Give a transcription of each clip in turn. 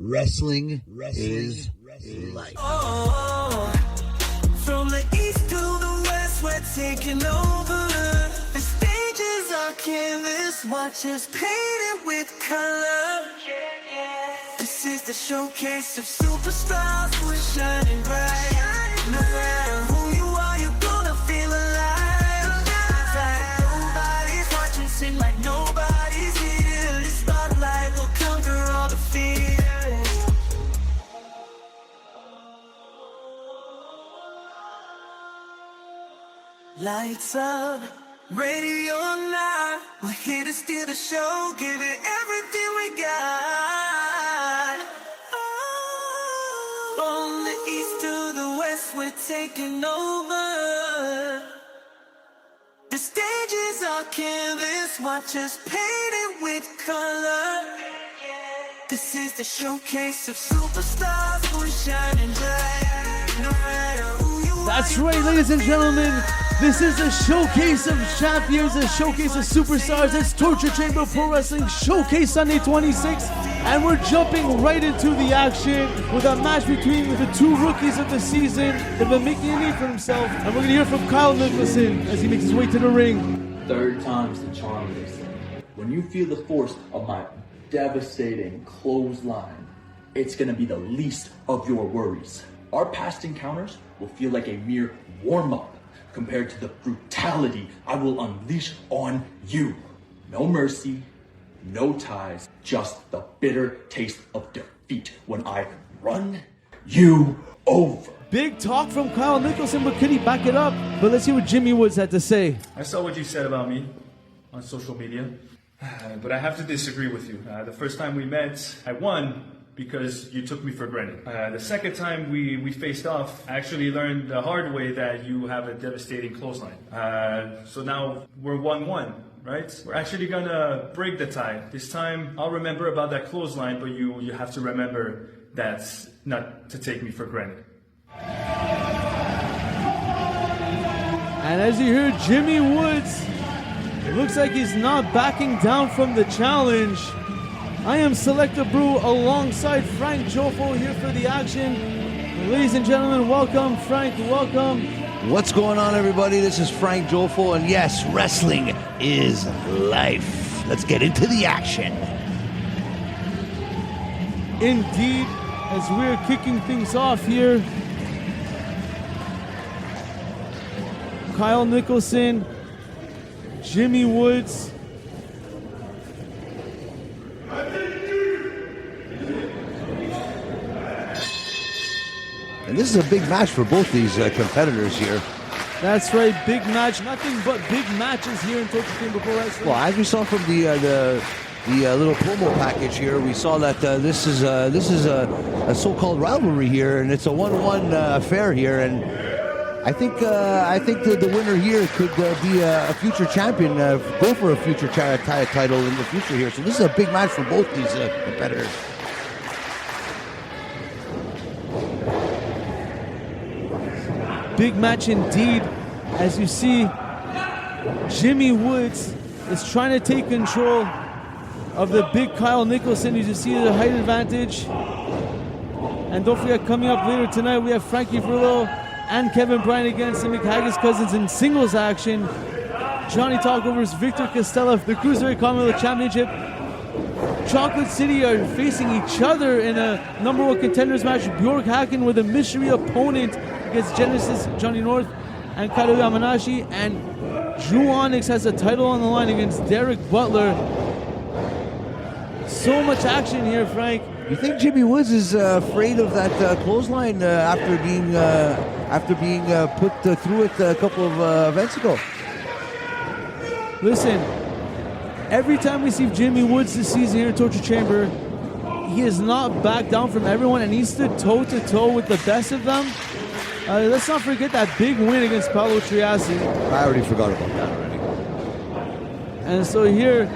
Wrestling is life. Oh, from the east to the west, we're taking over. The stages are canvas, watch us painted with color. This is the showcase of superstars who are shining bright. No matter who you are, you're gonna feel alive. Like nobody's watching, seem like nobody's here. The spotlight will conquer all the fears. Lights up, ready or not, we're here to steal the show, give it everything we got. Oh, from the east to the west, we're taking over. The stages are canvas, watch us painted with color. This is the showcase of superstars who are shining bright. No matter who you are. That's right, ladies and gentlemen. This is a showcase of champions, a showcase of superstars. It's Torture Chamber Pro Wrestling Showcase Sunday 26. And we're jumping right into the action with a match between the two rookies of the season. They've been making a name for themselves. And we're going to hear from Nicholson as he makes his way to the ring. Third time's the charm, they say. When you feel the force of my devastating clothesline, it's going to be the least of your worries. Our past encounters will feel like a mere warm-up compared to the brutality I will unleash on you. No mercy, no ties, just the bitter taste of defeat when I run you over. Big talk from Nicholson, but could he back it up? But let's hear what Jimmy Woods had to say. I saw what you said about me on social media, but I have to disagree with you. The first time we met, I won because you took me for granted. The second time we faced off, I actually learned the hard way that you have a devastating clothesline. So now we're 1-1, right? We're actually gonna break the tie. This time I'll remember about that clothesline, but you have to remember that's not to take me for granted. And as you hear Jimmy Woods, it looks like he's not backing down from the challenge. I am Selecta Brew alongside Frank Jofo here for the action. Ladies and gentlemen, welcome. Frank, welcome. What's going on, everybody? This is Frank Jofo, and yes, wrestling is life. Let's get into the action. Indeed, as we're kicking things off here, Kyle Nicholson, Jimmy Woods. And this is a big match for both these competitors here. That's right, big match. Nothing but big matches here in Torture Chamber Pro Wrestling. Well, as we saw from the little promo package here, we saw that this is a so-called rivalry here, and it's a 1-1 affair here. And I think the winner here could be a future champion, go for a future title in the future here. So this is a big match for both these competitors. Big match indeed. As you see, Jimmy Woods is trying to take control of the big Kyle Nicholson. You see the height advantage. And don't forget, coming up later tonight, we have Frankie Furlow and Kevin Bryan against the McAgis cousins in singles action. Jonny Taco versus Victor Castella for the Cruiserweight Commonwealth Championship. Chocolate City are facing each other in a #1 contenders match. Bjorg Haaken with a mystery opponent against Genesis, Johnny North, and Kaito Yamanashi. And Dru Onyx has a title on the line against Derrick Butler. So much action here, Frank. You think Jimmy Woods is afraid of that clothesline after being put through it a couple of events ago? Listen, every time we see Jimmy Woods this season here in Torture Chamber, he has not backed down from everyone, and he stood toe-to-toe with the best of them. Let's not forget that big win against Paulo Triassi. I already forgot about that already. And so here,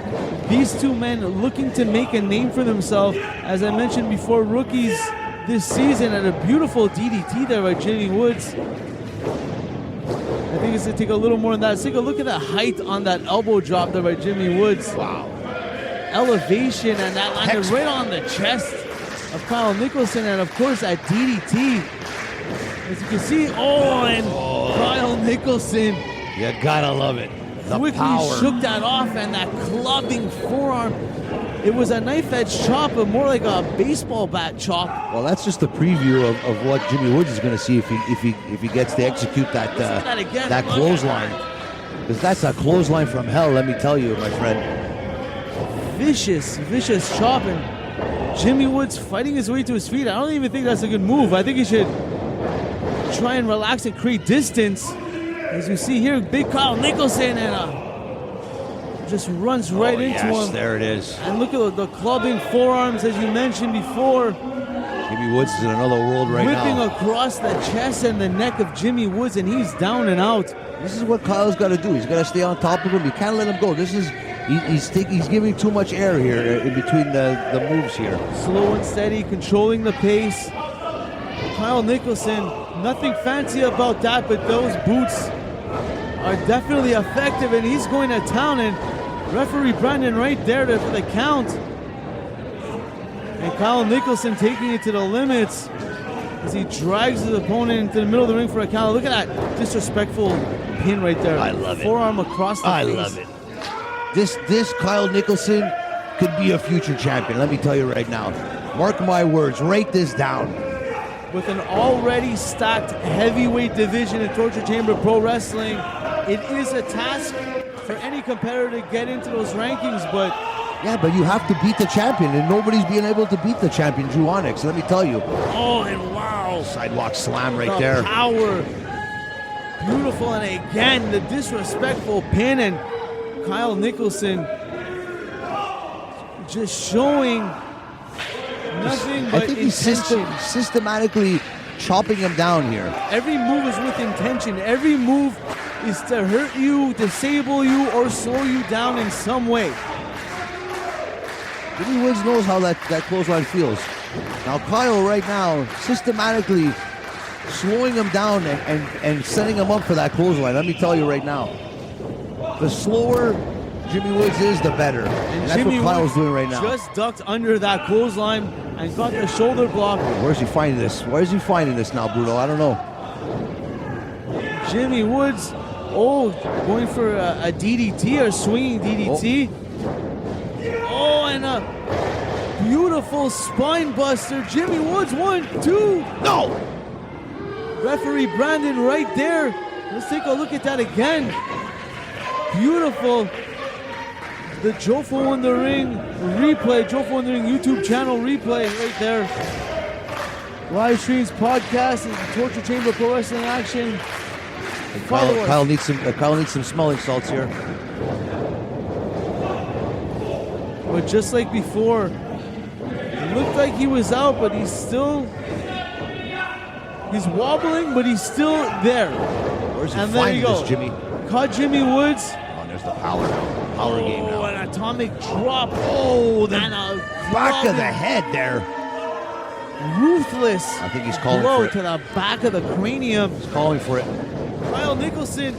these two men looking to make a name for themselves. As I mentioned before, rookies this season, and a beautiful DDT there by Jimmy Woods. I think it's going to take a little more than that. Let's take a look at the height on that elbow drop there by Jimmy Woods. Wow. Elevation, and that landed right on the chest. of Kyle Nicholson, and of course that DDT. As you can see, and Kyle Nicholson You gotta love it. The quickly power. shook that off, and that clubbing forearm. It was a knife-edge chop, but more like a baseball bat chop. Well, that's just the preview of what Jimmy Woods is going to see if he gets to execute that that clothesline. Because that's a clothesline from hell, let me tell you, my friend. Vicious chop, and Jimmy Woods fighting his way to his feet. I don't even think that's a good move. I think he should try and relax and create distance. As you see here, big Kyle Nicholson, and just runs right into him. There it is. And look at the clubbing forearms, as you mentioned before. Jimmy Woods is in another world right Whipping now. across the chest and the neck of Jimmy Woods, and he's down and out. This is what Kyle's got to do. He's got to stay on top of him. You can't let him go. This is he's giving too much air here in between the moves here. Slow and steady, controlling the pace. Kyle Nicholson, nothing fancy about that, but those boots are definitely effective, and he's going to town, and referee Brandon right there for the count. And Kyle Nicholson taking it to the limits as he drags his opponent into the middle of the ring for a count. Look at that disrespectful pin right there. I love it. Forearm across the face. I love it. This Kyle Nicholson could be a future champion. Let me tell you right now. Mark my words. Write this down. With an already stacked heavyweight division in Torture Chamber Pro Wrestling, it is a task for any competitor to get into those rankings, but Yeah, but you have to beat the champion, and nobody's being able to beat the champion, Dru Onyx. Let me tell you. and wow, Sidewalk slam right the there. power, beautiful, and again the disrespectful pin, and Kyle Nicholson just showing nothing I but think he's intention. systematically chopping him down here. Every move is with intention. Every move is to hurt you, disable you, or slow you down in some way. Jimmy Woods knows how that clothesline feels. Now Kyle right now systematically slowing him down and setting him up for that clothesline. Let me tell you right now. The slower Jimmy Woods is, the better. And that's Jimmy what Kyle's Woods doing right now. just ducked under that clothesline and got the shoulder block. Where's he finding this? Where's he finding this now, Bruno? I don't know. Jimmy Woods, going for a DDT or swinging DDT. And a beautiful spine buster. Jimmy Woods, 1, 2. No! Referee Brandon right there. Let's take a look at that again. Beautiful. The Jofo in the Ring replay, Jofo in the Ring YouTube channel replay right there. Live streams, podcast, and Torture Chamber Pro Wrestling Action. Follow us. Kyle needs some smelling salts here. But just like before, it looked like he was out, but he's wobbling, but he's still there. Where's he And there finding you go. this, Jimmy? Caught Jimmy Woods. Oh, there's the power now. Power game now. An atomic drop. The And a back of the clubbing, head there. ruthless I think he's calling blow for it. to the back of the cranium. He's calling for it. Kyle Nicholson,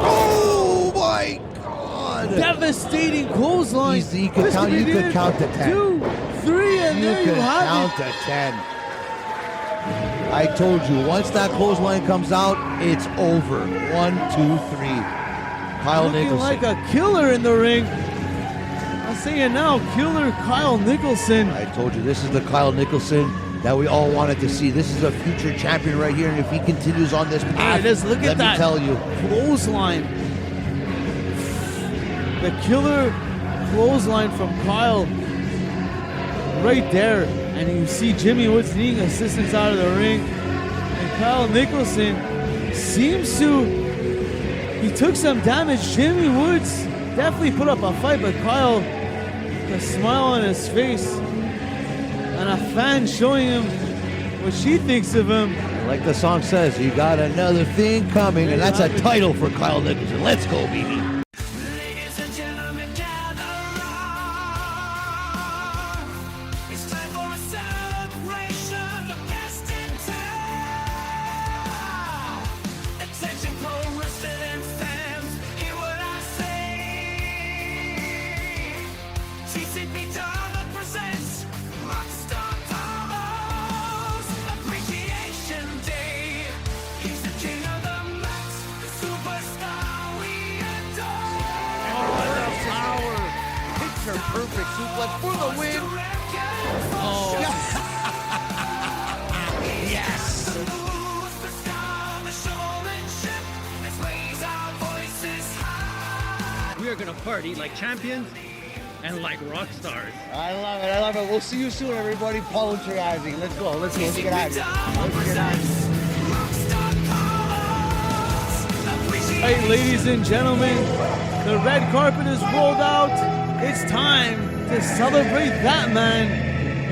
Oh my God! devastating clothesline. You could count to 10. 2, 3, and You there you could have count it. to 10. I told you, once that clothesline comes out, it's over. 1, 2, 3. Kyle Looking Nicholson. like a killer in the ring. I'm saying now, killer Kyle Nicholson. I told you, this is the Kyle Nicholson that we all wanted to see. This is a future champion right here, and if he continues on this path, it is. Look at let that me tell you. clothesline. The killer clothesline from Kyle right there. And you see Jimmy Woods needing assistance out of the ring. And Kyle Nicholson seems to, he took some damage. Jimmy Woods definitely put up a fight, but Kyle, a smile on his face and a fan showing him what she thinks of him. Like the song says, you got another thing coming, and that's a title for Kyle Nicholson. Let's go, baby. Ladies and gentlemen, gather round. It's time for a celebration, the best in town. Attention pro wrestling fans, hear what I say. TCPW presents Mustapha suplex for the win. Oh. Yes. We are gonna party like champions and like rock stars. I love it. I love it. We'll see you soon, everybody. Paulo Triassi. Let's go. Let's go. Let's get out of here. Let's get out of here. Hey, ladies and gentlemen, the red carpet is rolled out. It's time to celebrate that man.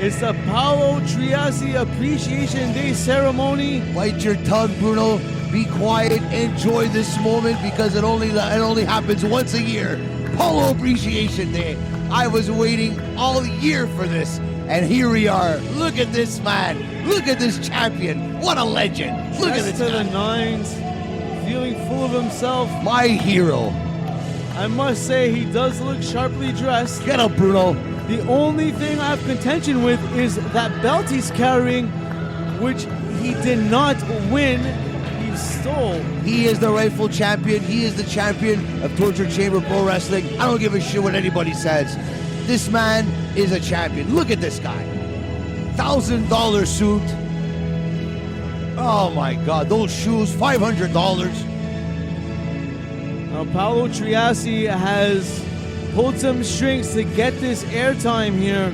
It's the Paulo Triassi Appreciation Day ceremony. Bite your tongue, Bruno. Be quiet. Enjoy this moment because it only happens once a year. Paulo Appreciation Day. I was waiting all year for this, and here we are. Look at this man. Look at this champion. What a legend. Look at this to the guy. nines, feeling full of himself. My hero. I must say, he does look sharply dressed. Get up, Bruno. The only thing I have contention with is that belt he's carrying, which he did not win. He stole. He is the rightful champion. He is the champion of Torture Chamber Pro Wrestling. I don't give a shit what anybody says. This man is a champion. Look at this guy. $1,000 suit. Oh my God, those shoes, $500. Now, Paulo Triassi has pulled some strings to get this airtime here.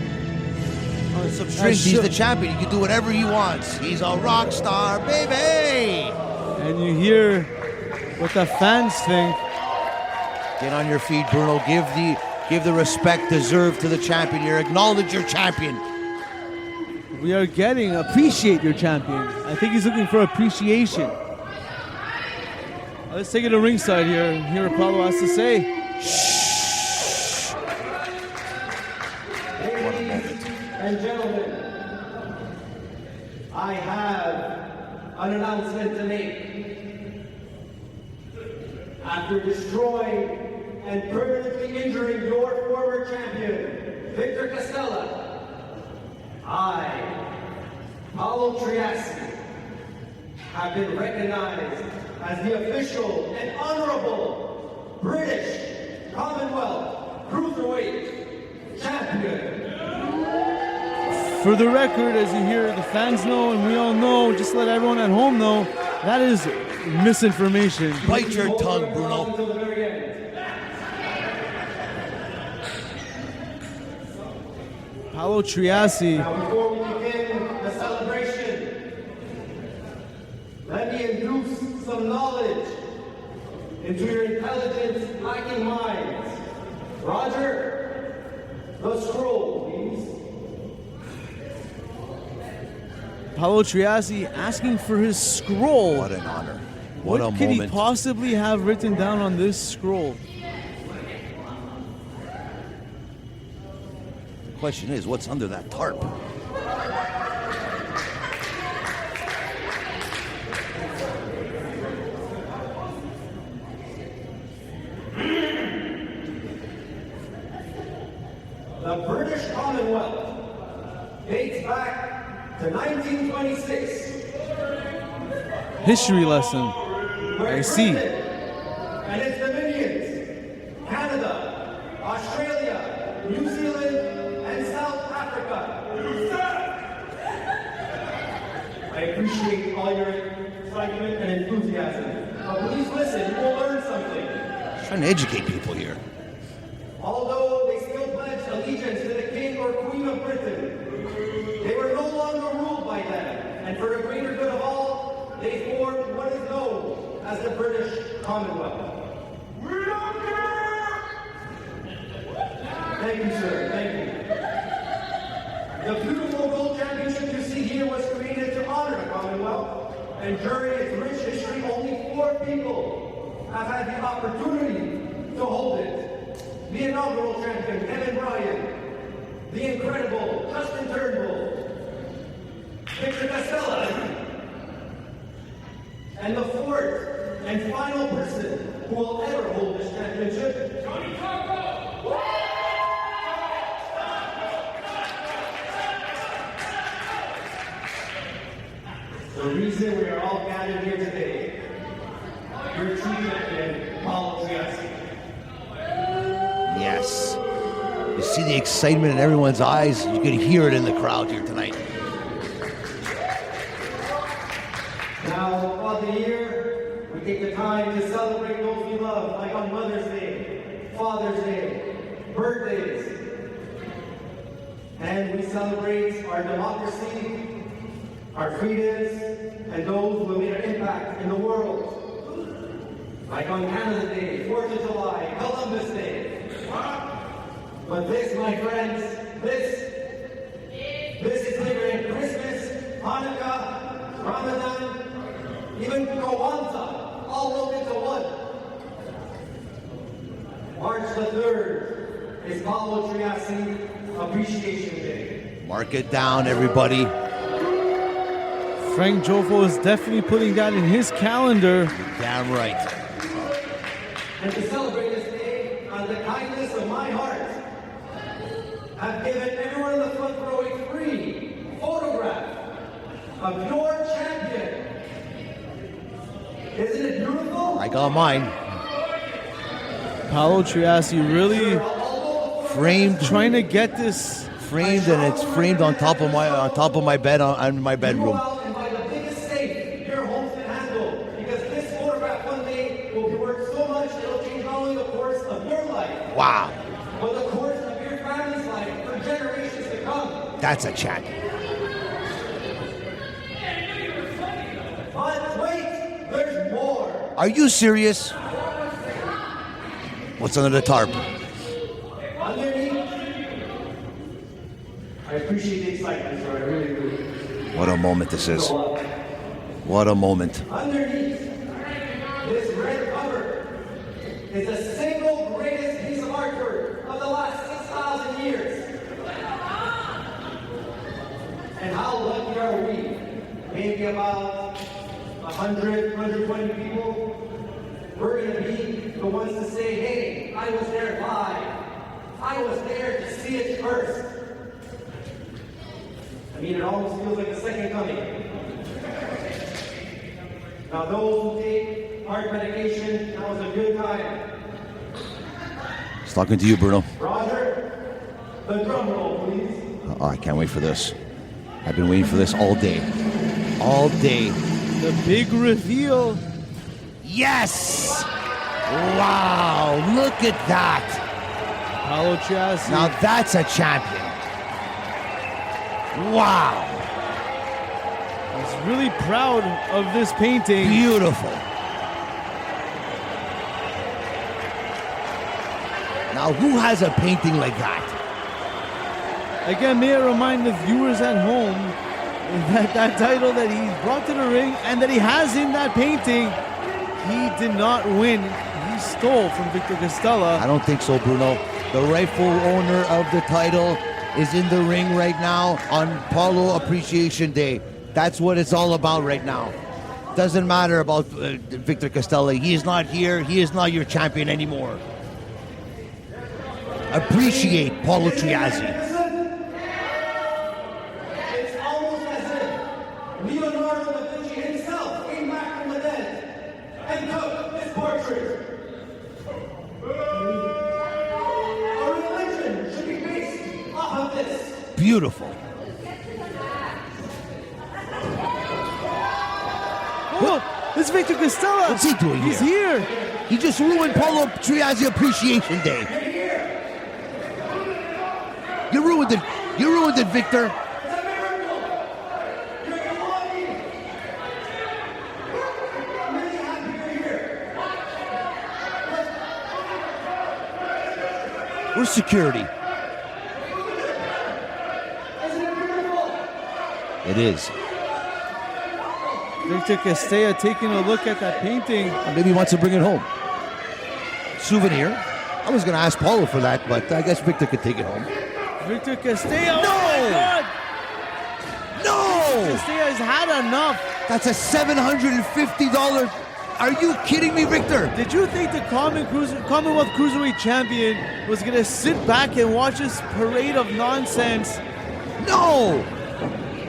Some strings. He's the champion. He can do whatever he wants. He's a rock star, baby. And you hear what the fans think. Get on your feet, Bruno. Give the respect deserved to the champion here. Acknowledge your champion. We are getting appreciate your champion. I think he's looking for appreciation. Let's take it to ringside here and hear what Paulo has to say. What a moment. And gentlemen, I have an announcement to make. After destroying and permanently injuring your former champion, Victor Castella, I, Paulo Triassi, have been recognized as the official and honorable British Commonwealth Cruiserweight Champion. For the record, as you hear the fans know and we all know, just to let everyone at home know, that is misinformation. Bite your tongue, Bruno. Until the very end. Paulo Triassi. Now, before we begin the celebration, let me induce some knowledge into your intelligent, lacking minds. Roger, the scroll, please. Paulo Triassi asking for his scroll. What an honor. What a What could moment. he possibly have written down on this scroll? The question is, what's under that tarp? The British Commonwealth dates back to 1926. History lesson. where I see. Britain and its dominions, Canada, Australia, New Zealand, and South Africa. I appreciate all your excitement and enthusiasm, but please listen, you will learn something. Trying to educate people here. Although they still pledged allegiance to the King or Queen of Britain, they were no longer ruled by them, and for the greater good of all, they formed what is known as the British Commonwealth. We don't care! Thank you, sir. Thank you. The beautiful World Championship you see here was created to honor the Commonwealth, and during its rich history, only 4 people have had the opportunity to hold it. The inaugural champion, Kevin Bryan, the incredible Justin Turnbull, Victor Castella, and the 4th and final person who will ever hold this championship, Jonny Taco! The reason we are all gathered here today, your true champion, Paulo Triassi. Yes. You see the excitement in everyone's eyes. You can hear it in the crowd here tonight. Now, throughout the year, we take the time to celebrate those we love, like on Mother's Day, Father's Day, birthdays. And we celebrate our democracy, our freedoms, and those who have made an impact in the world. Like on Canada Day, 4th of July, Columbus Day. But this, my friends, this is bigger than Christmas, Hanukkah, Ramadan, even Kwanzaa, all rolled into one. March the 3rd is Paulo Triassi Appreciation Day. Mark it down, everybody. Frank Jofo is definitely putting that in his calendar. Damn right. And to celebrate this day, out of the kindness of my heart, I've given everyone in the front row a free photograph of your champion. Isn't it beautiful? I got mine. Paulo Triassi really Framed, trying to get this. framed, and it's framed on top of my bed in my bedroom. And by the biggest safe your homes can handle, because this photograph one day will be worth so much it'll change not only the course of your life, Wow, but the course of your family's life for generations to come. that's a champion. But wait, there's more. Are you serious? What's under the tarp? Underneath, I appreciate the excitement, sir. I really do. What a moment this is. What a moment. Underneath this red cover is the single greatest piece of artwork of the last 6,000 years. And how lucky are we? Maybe about 100, 120 people. We're going to be the ones to say, hey, I was there live. I was there to see it first. I mean, it almost feels like a second coming. Now, those who take heart medication, that was a good time. It's talking to you, Bruno. Roger, the drum roll, please. Oh, I can't wait for this. I've been waiting for this all day. All day. The big reveal. Yes! Wow, look at that. Paulo Triassi. Now that's a champion. Wow. He's really proud of this painting. Beautiful. Now who has a painting like that? Again, may I remind the viewers at home that title that he brought to the ring and that he has in that painting, he did not win. He stole from Victor Castella. I don't think so, Bruno. The rightful owner of the title is in the ring right now on Paulo Appreciation Day. That's what it's all about right now. Doesn't matter about Victor Castella. He is not here. He is not your champion anymore. Appreciate Paulo Triassi. It's almost as if Leonardo da Vinci himself came back from the dead and took this portrait. Our religion should be based off of this. Beautiful. Oh, it's Victor Castella. What's he doing He's here? here. He just ruined Paulo Triassi Appreciation Day. You ruined it. You ruined it, Victor. It's a miracle. You're lucky. I'm really happy you're here. Where's security? Isn't it beautiful? It is. Victor Castella taking a look at that painting. Maybe he wants to bring it home. Souvenir. I was going to ask Paulo for that, but I guess Victor could take it home. Victor Castella. No! Oh my God! No! Castella has had enough. That's a $750. Are you kidding me, Victor? Did you think the Commonwealth Cruiserweight champion was going to sit back and watch this parade of nonsense? No!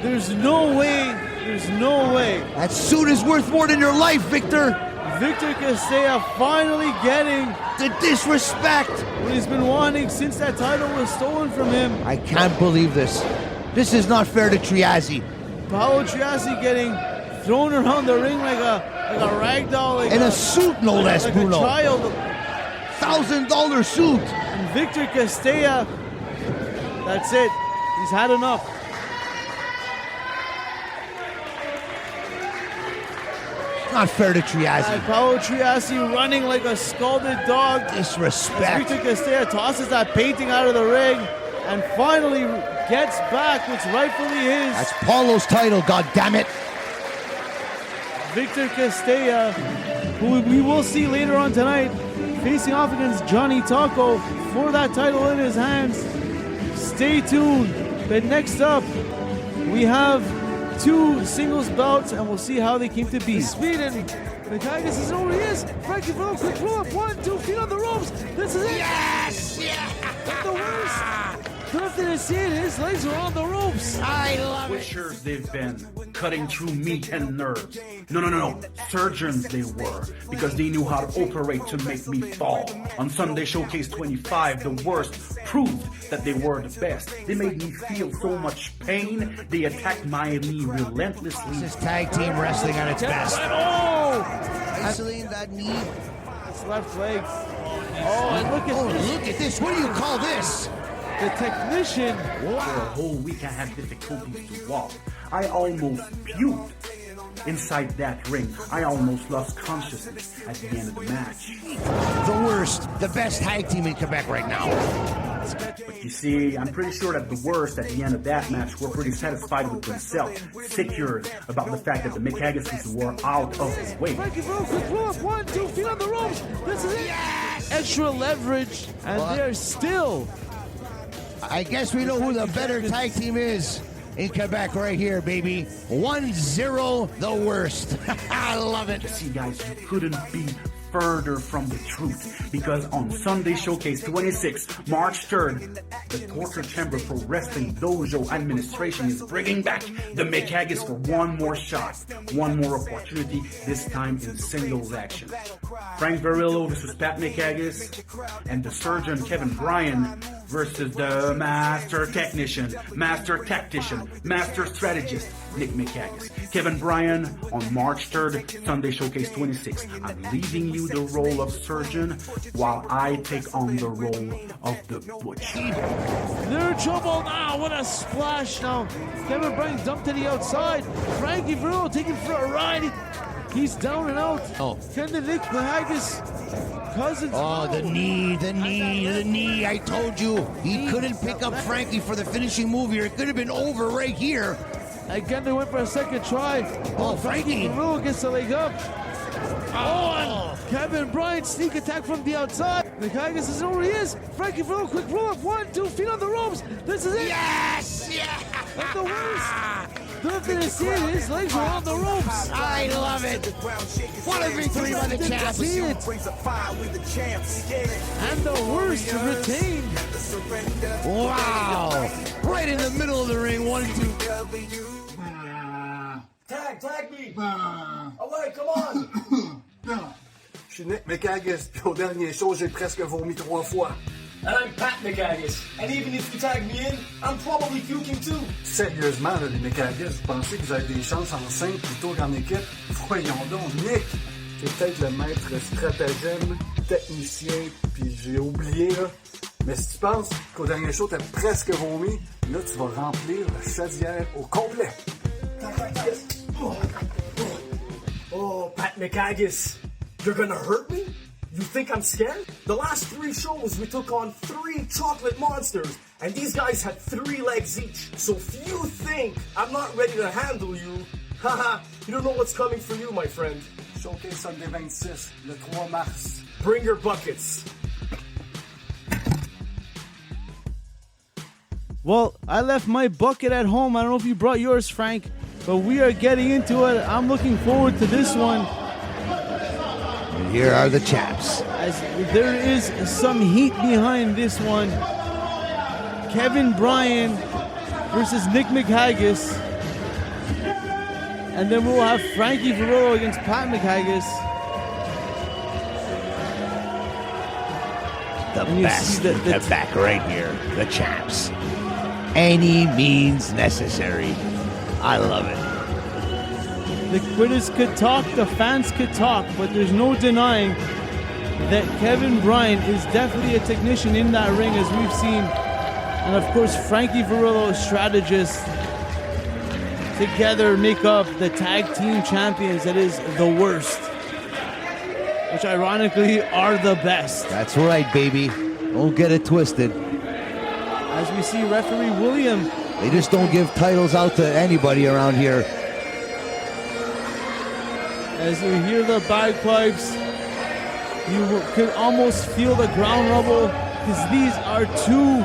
There's no way. There's no way. That suit is worth more than your life, Victor. Victor Castella finally getting The disrespect. what he's been wanting since that title was stolen from him. I can't believe this. This is not fair to Triassi. Paulo Triassi getting thrown around the ring like a rag doll, like In a suit, no less, like Bruno. a child. $1,000 suit. And Victor Castella, that's it. He's had enough. Not fair to And Triassi. Paulo Triassi running like a scalded dog. As Disrespect. Victor Castella tosses that painting out of the ring and finally gets back what's rightfully his. That's Paulo's title, goddammit. Victor Castella, who we will see later on tonight, facing off against Jonny Taco for that title in his hands. Stay tuned. But next up, we have 2 singles bouts, and we'll see how they came to be. Speed and McAgis is over. He is. Frankie Villa, quick roll up. 1, 2 feet on the ropes. This is it. Yes! Yeah! The worst. Nothing to see it. His legs are on the ropes. I love it. Butchers they've been, cutting through meat and nerves. No. Surgeons they were, because they knew how to operate to make me fall. On Sunday Showcase 25, the worst proved that they were the best. They made me feel so much pain. They attacked my knee relentlessly. This is tag team wrestling at its best. Oh! Isolating that knee. His left leg. Oh, and look at this. Look at this. What do you call this? The technician. For a whole week I had difficulties to walk. I almost puked inside that ring. I almost lost consciousness at the end of the match. The worst, the best tag team in Quebec right now. But you see, I'm pretty sure that the worst at the end of that match were pretty satisfied with themselves, secure about the fact that the McAgis were out of the way. Frankie Villa, quick roll up. 1, 2 feet on the ropes. This is it. Extra leverage, and they're still. I guess we know who the better tag team is in Quebec right here, baby. 1-0, the worst. I love it. See, guys, you couldn't be further from the truth, because on Sunday Showcase 26, March 3rd, the Torture Chamber Pro Wrestling Dojo administration is bringing back the McAgis for one more shot, one more opportunity, this time in singles action. Frank Varillo versus Pat McAgis, and the surgeon Kevin Bryan versus the master technician, master tactician, master strategist, Nick McAgis. Kevin Bryan on March 3rd, Sunday Showcase 26. I'm leaving you the role of surgeon while I take on the role of the butcher. They're in trouble now. What a splash now. Kevin Bryan dumped to the outside. Frankie Varillo taking for a ride. He's down and out. Oh. Can the Nick McAgis cousins? Oh, the knee. I told you. He couldn't pick up Frankie for the finishing move here. It could have been over right here. Again, they went for a second try. Oh, Frankie. Varillo gets the leg up. Oh, and Kevin Bryan sneak attack from the outside. McAgis is over. He is. Frankie Varillo, quick roll up. 1, 2 feet on the ropes. This is it. Yes! Yeah! That's the worst. Nothing to see it. His legs are on the ropes. I love it. What a victory by the champs. See it. And the worst to retain. Wow. Right in the middle of the ring. 1, 2. Tag me! Oh ouais, come on! Je suis Nick McAgis, puis au dernier show, j'ai presque vomi 3 fois. And I'm Pat McAgis. And even if you tag me in, I'm probably puking too. Sérieusement, là, les McAgis, vous pensez que vous avez des chances en 5 plutôt qu'en équipe? Voyons donc, Nick! T'es peut-être le maître stratagème, technicien, puis j'ai oublié, là. Mais si tu penses qu'au dernier show, t'as presque vomi, là, tu vas remplir la chaudière au complet. Oh, Pat McAgis, you're gonna hurt me? You think I'm scared? The last 3 shows we took on 3 chocolate monsters, and these guys had 3 legs each. So if you think I'm not ready to handle you, haha, you don't know what's coming for you, my friend. Showcase Sunday 26, le 3 mars. Bring your buckets. Well, I left my bucket at home. I don't know if you brought yours, Frank, but we are getting into it. I'm looking forward to this one. And here are the chaps. As there is some heat behind this one. Kevin Bryan versus Nick McAgis. And then we'll have Frankie Varillo against Pat McAgis. The And you best see the are back right here. The champs. Any means necessary. I love it. The critics could talk, the fans could talk, but there's no denying that Kevin Bryan is definitely a technician in that ring, as we've seen. And of course, Frankie Varillo, strategist, together make up the tag team champions. That is the worst, which ironically are the best. That's right, baby. Don't get it twisted. As we see referee William. They just don't give titles out to anybody around here. As you hear the bagpipes, you could almost feel the ground rumble, because these are two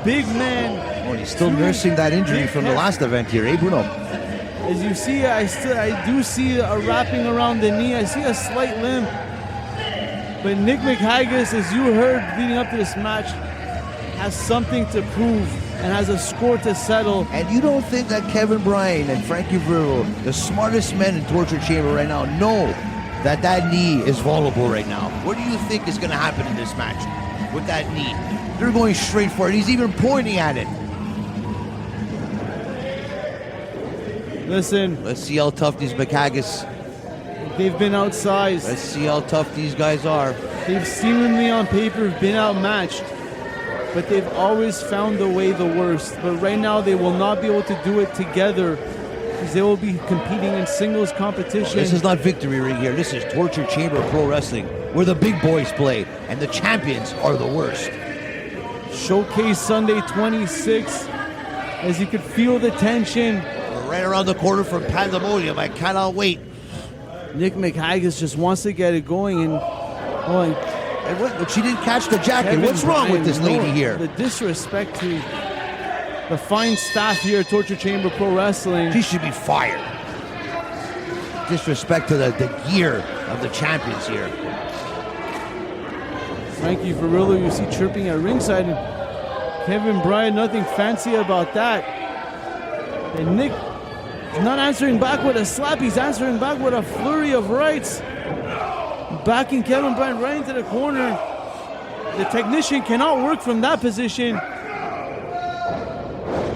big men. Oh, he's still nursing that injury from the last event here, eh, Bruno? As you see, I do see a wrapping around the knee. I see a slight limp. But Nick McAgis, as you heard leading up to this match, has something to prove and has a score to settle. And you don't think that Kevin Bryan and Frankie Varillo, the smartest men in Torture Chamber right now, know that that knee is vulnerable right now? What do you think is going to happen in this match with that knee? They're going straight for it. He's even pointing at it. Listen. Let's see how tough these McAgis. They've been outsized. Let's see how tough these guys are. They've seemingly on paper been outmatched, but they've always found the way the worst. But right now they will not be able to do it together, because they will be competing in singles competition. This is not Victory Ring here. This is Torture Chamber Pro Wrestling, where the big boys play, and the champions are the worst. Showcase Sunday 26, as you could feel the tension. We're right around the corner from Pandemonium. I cannot wait. Nick McAgis just wants to get it going, and and what? She didn't catch the jacket. Kevin What's wrong with this lady here? The disrespect to the fine staff here at Torture Chamber Pro Wrestling. She should be fired. Disrespect to the gear of the champions here. Frankie Varillo, you see chirping at ringside, and Kevin Bryan, nothing fancy about that. And Nick is not answering back with a slap, he's answering back with a flurry of rights. Backing Kevin Bryan right into the corner. The technician cannot work from that position.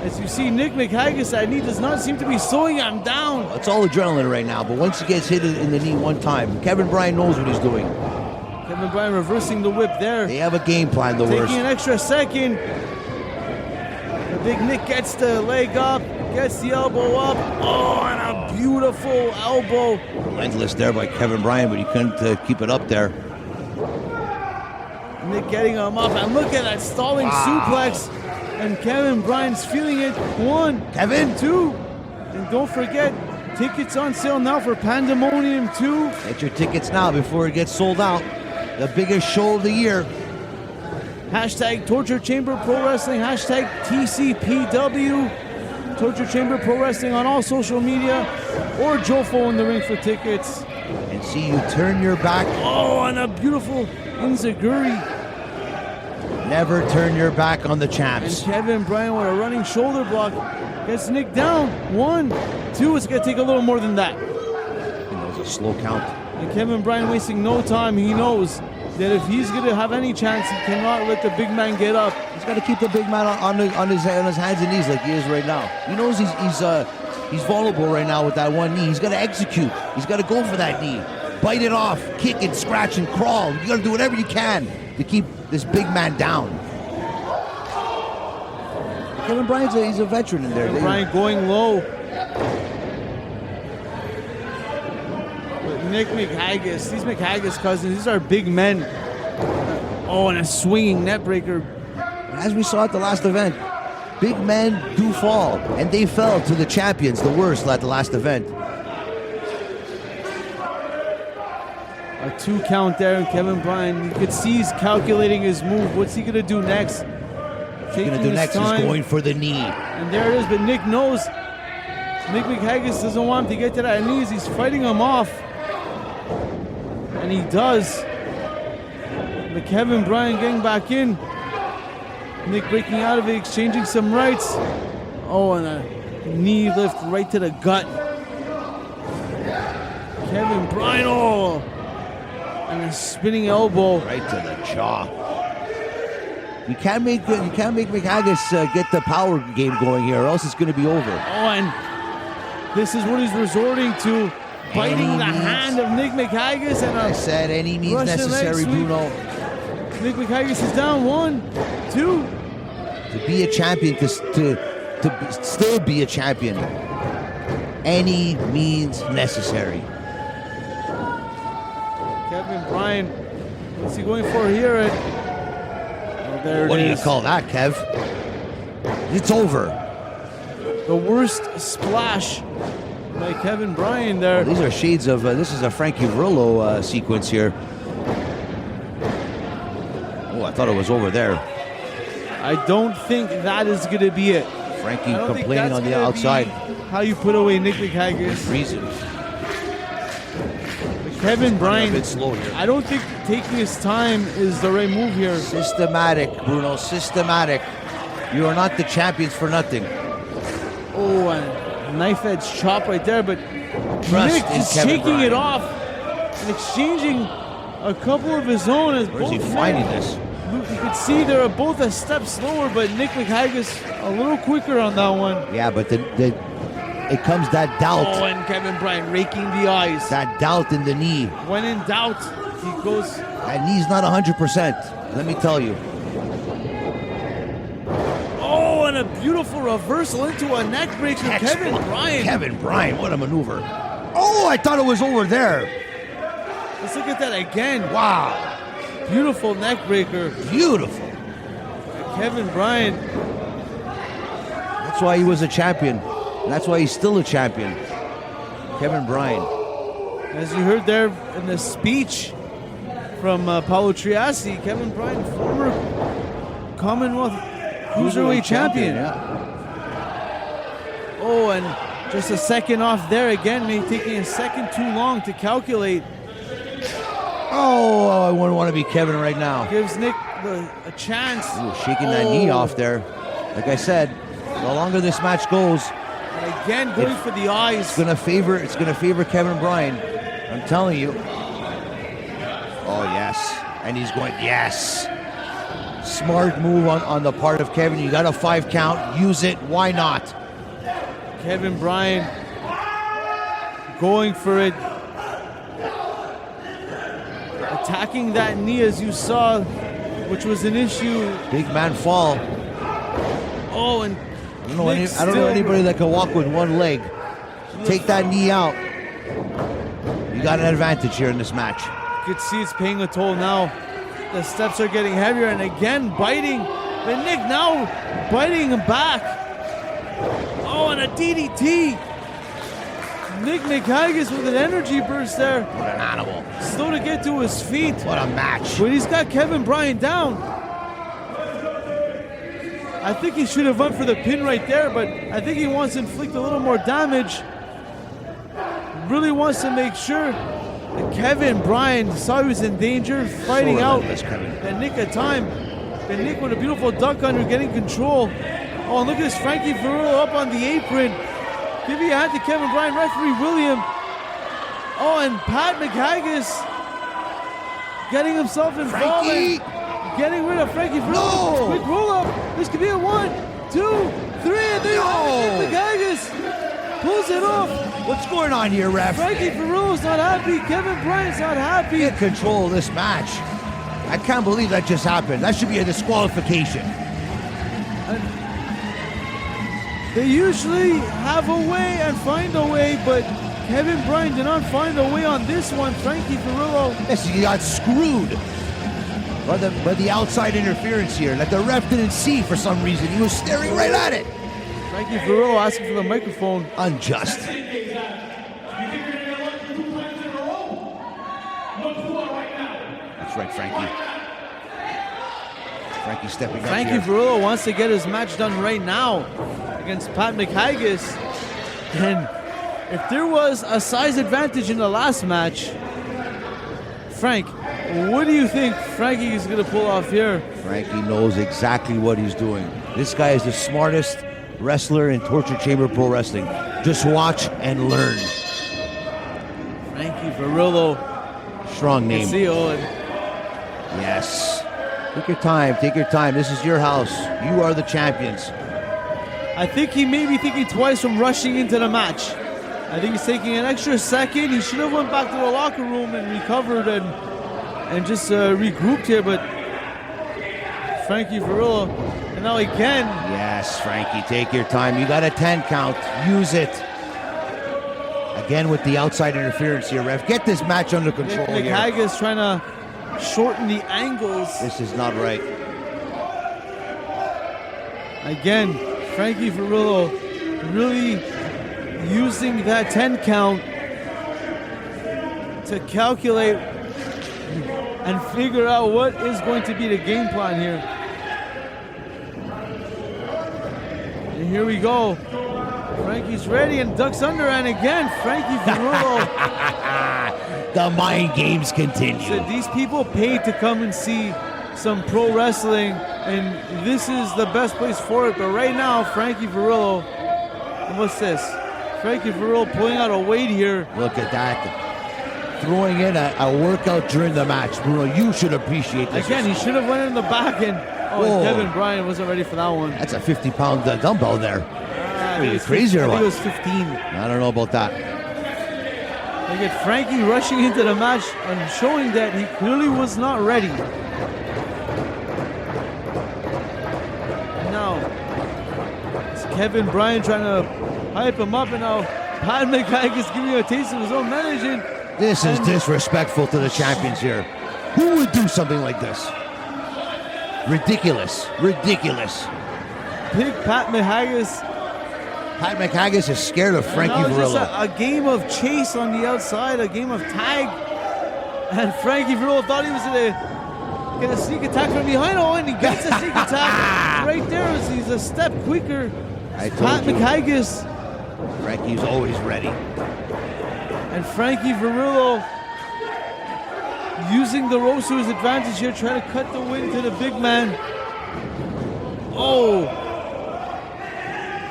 As you see, Nick McAgis, that knee does not seem to be slowing him down. It's all adrenaline right now, but once he gets hit in the knee one time, Kevin Bryan knows what he's doing. Kevin Bryan reversing the whip there. They have a game plan, the worst. Taking an extra second. The big Nick gets the leg up, gets the elbow up. Oh, and a beautiful elbow. Relentless there by Kevin Bryan, but he couldn't keep it up there. Nick getting him up, and look at that stalling suplex. And Kevin Bryan's feeling it. 1, Kevin, 2. And don't forget, tickets on sale now for Pandemonium 2. Get your tickets now before it gets sold out. The biggest show of the year. Hashtag Torture Chamber Pro Wrestling. Hashtag TCPW. Torture Chamber Pro Wrestling on all social media. Or Jofo in the ring for tickets. And see you turn your back. Oh, and a beautiful Inzaguri. Never turn your back on the And champs. Kevin Bryan with a running shoulder block. Gets Nick down. 1, 2. It's going to take a little more than that. And there's a slow count. And Kevin Bryan wasting no time. He knows that if he's going to have any chance, he cannot let the big man get up. He's got to keep the big man on his hands and knees like he is right now. He knows he's vulnerable right now with that one knee. He's got to execute. He's got to go for that knee. Bite it off, kick and scratch and crawl. You got to do whatever you can to keep this big man down. Kevin Bryan's he's a veteran in there. Kevin Bryan going low. But Nick McAgis, these McAgis cousins, these are big men. Oh, and a swinging net breaker. As we saw at the last event, big men do fall, and they fell to the champions, the worst, at the last event. A 2 count there, and Kevin Bryan, you could see he's calculating his move. What's he going to do next? What's he going to do next is going for the knee. And there it is, but Nick knows. Nick McAgis doesn't want him to get to that knees. He's fighting him off. And he does. But Kevin Bryan getting back in. Nick breaking out of it, exchanging some rights. Oh, and a knee lift right to the gut. Kevin Bryan, oh! And a spinning elbow. Right to the jaw. You can't make McAgis get the power game going here, or else it's going to be over. Oh, and this is what he's resorting to, biting the hand of Nick McAgis. And I said any means Russian necessary, leg sweep. Bruno. Nick McAgis is down 1, 2. To be a champion, to still be a champion, any means necessary. Kevin Bryan, what's he going for here? There What it do you is. call that, Kev? It's over. The worst splash by Kevin Bryan there. These are shades of, this is a Frankie Verrillo sequence here. Oh, I thought it was over there. I don't think that is going to be it. Frankie I don't think complaining that's on the gonna outside. be how you put away Nick McAgis. Reason. Kevin Bryan, A bit slow here. I don't think taking his time is the right move here. Systematic, Bruno, systematic. You are not the champions for nothing. Oh, and knife edge chop right there, but Trust Nick in is Kevin shaking Bryan. it off and exchanging a couple of his own. As Where's he both finding men- this? You can see they're both a step slower, but Nick McAgis a little quicker on that one. Yeah, but it comes that doubt. Oh, and Kevin Bryan raking the eyes. That doubt in the knee. When in doubt, he goes. That knee's not 100%. Let me tell you. Oh, and a beautiful reversal into a neck breaker. Kevin Bryan. Kevin Bryan, what a maneuver. Oh, I thought it was over there. Let's look at that again. Wow. Beautiful neck breaker. Beautiful. Kevin Bryan. That's why he was a champion. And that's why he's still a champion. Kevin Bryan. As you heard there in the speech from Paulo Triassi, Kevin Bryan, former Commonwealth Cruiserweight champion. Yeah. Oh, and just a second off there again, maybe taking a second too long to calculate. Oh, I wouldn't want to be Kevin right now. Gives Nick a chance. Ooh, shaking that knee off there. Like I said, the longer this match goes, And again, going for the eyes. it's gonna favor Kevin Bryan. I'm telling you. Oh yes. And he's going, yes. Smart move on the part of Kevin. You got a 5 count. Use it. Why not? Kevin Bryan going for it. Attacking that knee as you saw, which was an issue. Big man fall. Oh, and I don't know anybody that can walk with one leg. Take that knee out. You got an advantage here in this match. You could see it's paying a toll now. The steps are getting heavier, and again biting. But Nick now biting him back. Oh, and a DDT. Nick McAgis with an energy burst there. What an animal. Slow to get to his feet. What a match. But he's got Kevin Bryan down. I think he should have went for the pin right there, but I think he wants to inflict a little more damage. Really wants to make sure that Kevin Bryan saw he was in danger, fighting out. And Nick at time. And Nick with a beautiful duck under, getting control. Oh, and look at this Frankie Verrillo up on the apron. Giving a hand to Kevin Bryan, referee William. Oh, and Pat McAgis getting himself involved. Getting rid of Frankie Verrillo. No. Quick roll up. This could be a 1, 2, 3, and there McAgis pulls it off. What's going on here, ref? Frankie Verrillo's not happy. Kevin Bryan's not happy. Get control of this match. I can't believe that just happened. That should be a disqualification. They usually have a way and find a way, but Kevin Bryan did not find a way on this one. Frankie Verrillo. Yes, he got screwed by the outside interference here that the ref didn't see for some reason. He was staring right at it. Frankie Verrillo asking for the microphone. Unjust. That's right, Frankie. Frankie stepping up Frankie here. Verrillo wants to get his match done right now against Pat McAgis. And if there was a size advantage in the last match, Frank, what do you think Frankie is going to pull off here? Frankie knows exactly what he's doing. This guy is the smartest wrestler in Torture Chamber Pro Wrestling. Just watch and learn. Frankie Verrillo. Strong name. See Owen. Yes. Take your time. Take your time. This is your house. You are the champions. I think he may be thinking twice from rushing into the match. I think he's taking an extra second. He should have went back to the locker room and recovered and just regrouped here, but Frankie Virillo, and now again. Yes, Frankie, take your time. You got a 10 count. Use it. Again with the outside interference here, ref. Get this match under control here. McAgis trying to shorten the angles. This is not right. Again, Frankie Virillo really using that 10 count to calculate and figure out what is going to be the game plan here. And here we go. Frankie's ready and ducks under, and again, Frankie Virillo. The mind games continue. So these people paid to come and see some pro wrestling, and this is the best place for it. But right now, Frankie Virillo, and what's this? Frankie Virillo pulling out a weight here. Look at that. Throwing in a workout during the match. Bruno, you should appreciate this. Again, he should have went in the back, and Kevin Bryan wasn't ready for that one. That's a 50-pound dumbbell there. Are you crazy or what? I think it was 15. I don't know about that. Look at Frankie rushing into the match and showing that he clearly was not ready. Now, it's Kevin Bryan trying to hype him up, and now Pat McAgis giving you a taste of his own managing. This is disrespectful to the champions here. Who would do something like this? Ridiculous. Ridiculous. Big Pat McAgis. Pat McAgis is scared of Frankie Virillo. Just a game of chase on the outside, a game of tag. And Frankie Virillo thought he was going to get a sneak attack from behind. Oh, and he gets a sneak attack right there. He's a step quicker. Pat McAgis. Frankie's always ready. And Frankie Virillo using the ropes to his advantage here, trying to cut the wind to the big man. Oh!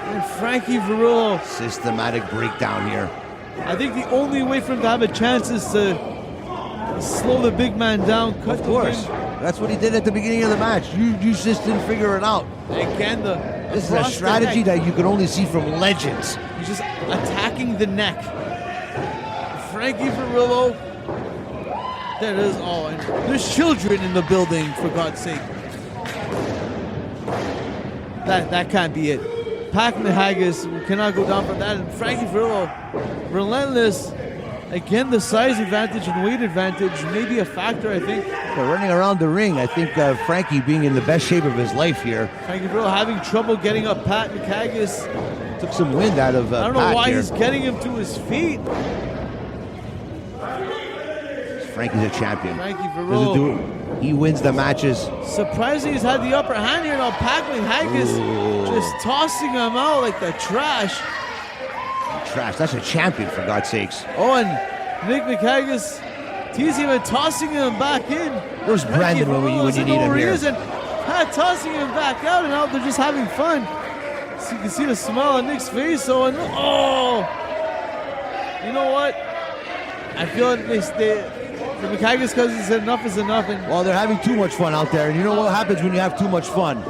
And Frankie Virillo. Systematic breakdown here. I think the only way for him to have a chance is to slow the big man down, cut the wind. Of course. That's what he did at the beginning of the match. You just didn't figure it out. Again, this is a strategy that you can only see from legends. He's just attacking the neck. Frankie Virillo. That is all. And there's children in the building, for God's sake. That can't be it. Pat McAgis cannot go down for that. And Frankie Virillo, relentless. Again, the size advantage and weight advantage may be a factor, I think. But running around the ring, I think Frankie being in the best shape of his life here. Frankie Virillo having trouble getting up Pat McAgis. Took some wind out of I don't know why here. he's getting him to his feet. Frankie's a champion. Frankie Virillo. He wins the matches. Surprisingly, he's had the upper hand here. Now Pat McAgis just tossing him out like the trash. Trash. That's a champion, for God's sakes. Oh, and Nick McAgis teasing him and tossing him back in. Where's Brandon when you need him here? And Pat tossing him back out, and now they're just having fun. So you can see the smile on Nick's face. So, and you know what? I feel like the McAgis cousins said enough is enough. And well, they're having too much fun out there. And you know what happens when you have too much fun?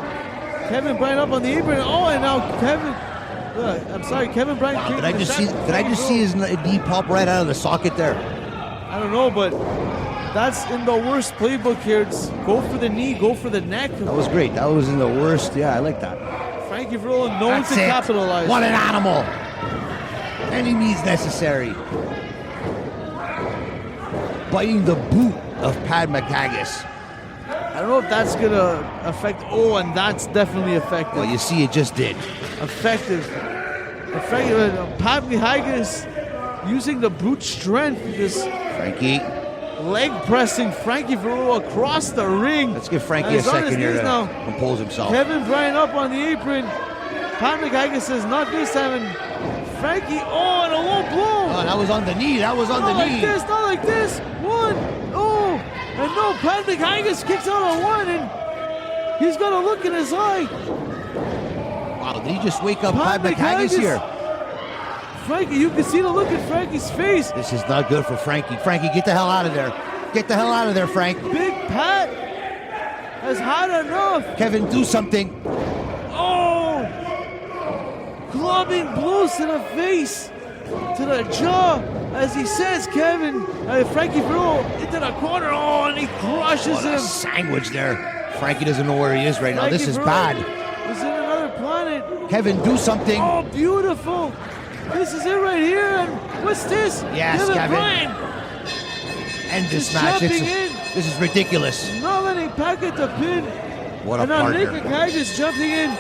Kevin Bryan up on the apron. Oh, and now Kevin Bryan. Wow, did I just see his knee pop right out of the socket there? I don't know, but that's in the worst playbook here. It's go for the knee, go for the neck. That was great. That was in the worst. Yeah, I like that. Frankie Virillo known to capitalize. What an animal. Any means necessary. Biting the boot of Pat McAgis. I don't know if that's going to affect. Oh, and that's definitely effective. Well, you see, it just did. Effective. Pat McAgis using the brute strength. Just Frankie. Leg pressing Frankie Virillo across the ring. Let's give Frankie a second here to compose himself. Kevin Bryan up on the apron. Pat McAgis says, not this time. And Frankie, and a low blow. Oh, that was on the knee. That was on the knee. Not like this. One. Oh. And no, Pat McAgis kicks out on one. And he's got a look in his eye. Wow, did he just wake up Pat McAgis here? Frankie, you can see the look in Frankie's face. This is not good for Frankie. Frankie, get the hell out of there. Get the hell out of there, Frank. Big Pat has had enough. Kevin, do something. Oh! Clubbing blows to the face, to the jaw, as he says, Kevin, Frankie Bro into the corner. Oh, and he crushes him. Sandwich there. Frankie doesn't know where he is right now. This is bad. He's in another planet. Kevin, do something. Oh, beautiful. This is it right here. And what's this? Yes, Kevin. Bryan. End this match. This is ridiculous. Not letting Packett to pin. What a and now partner. McAgis jumping in,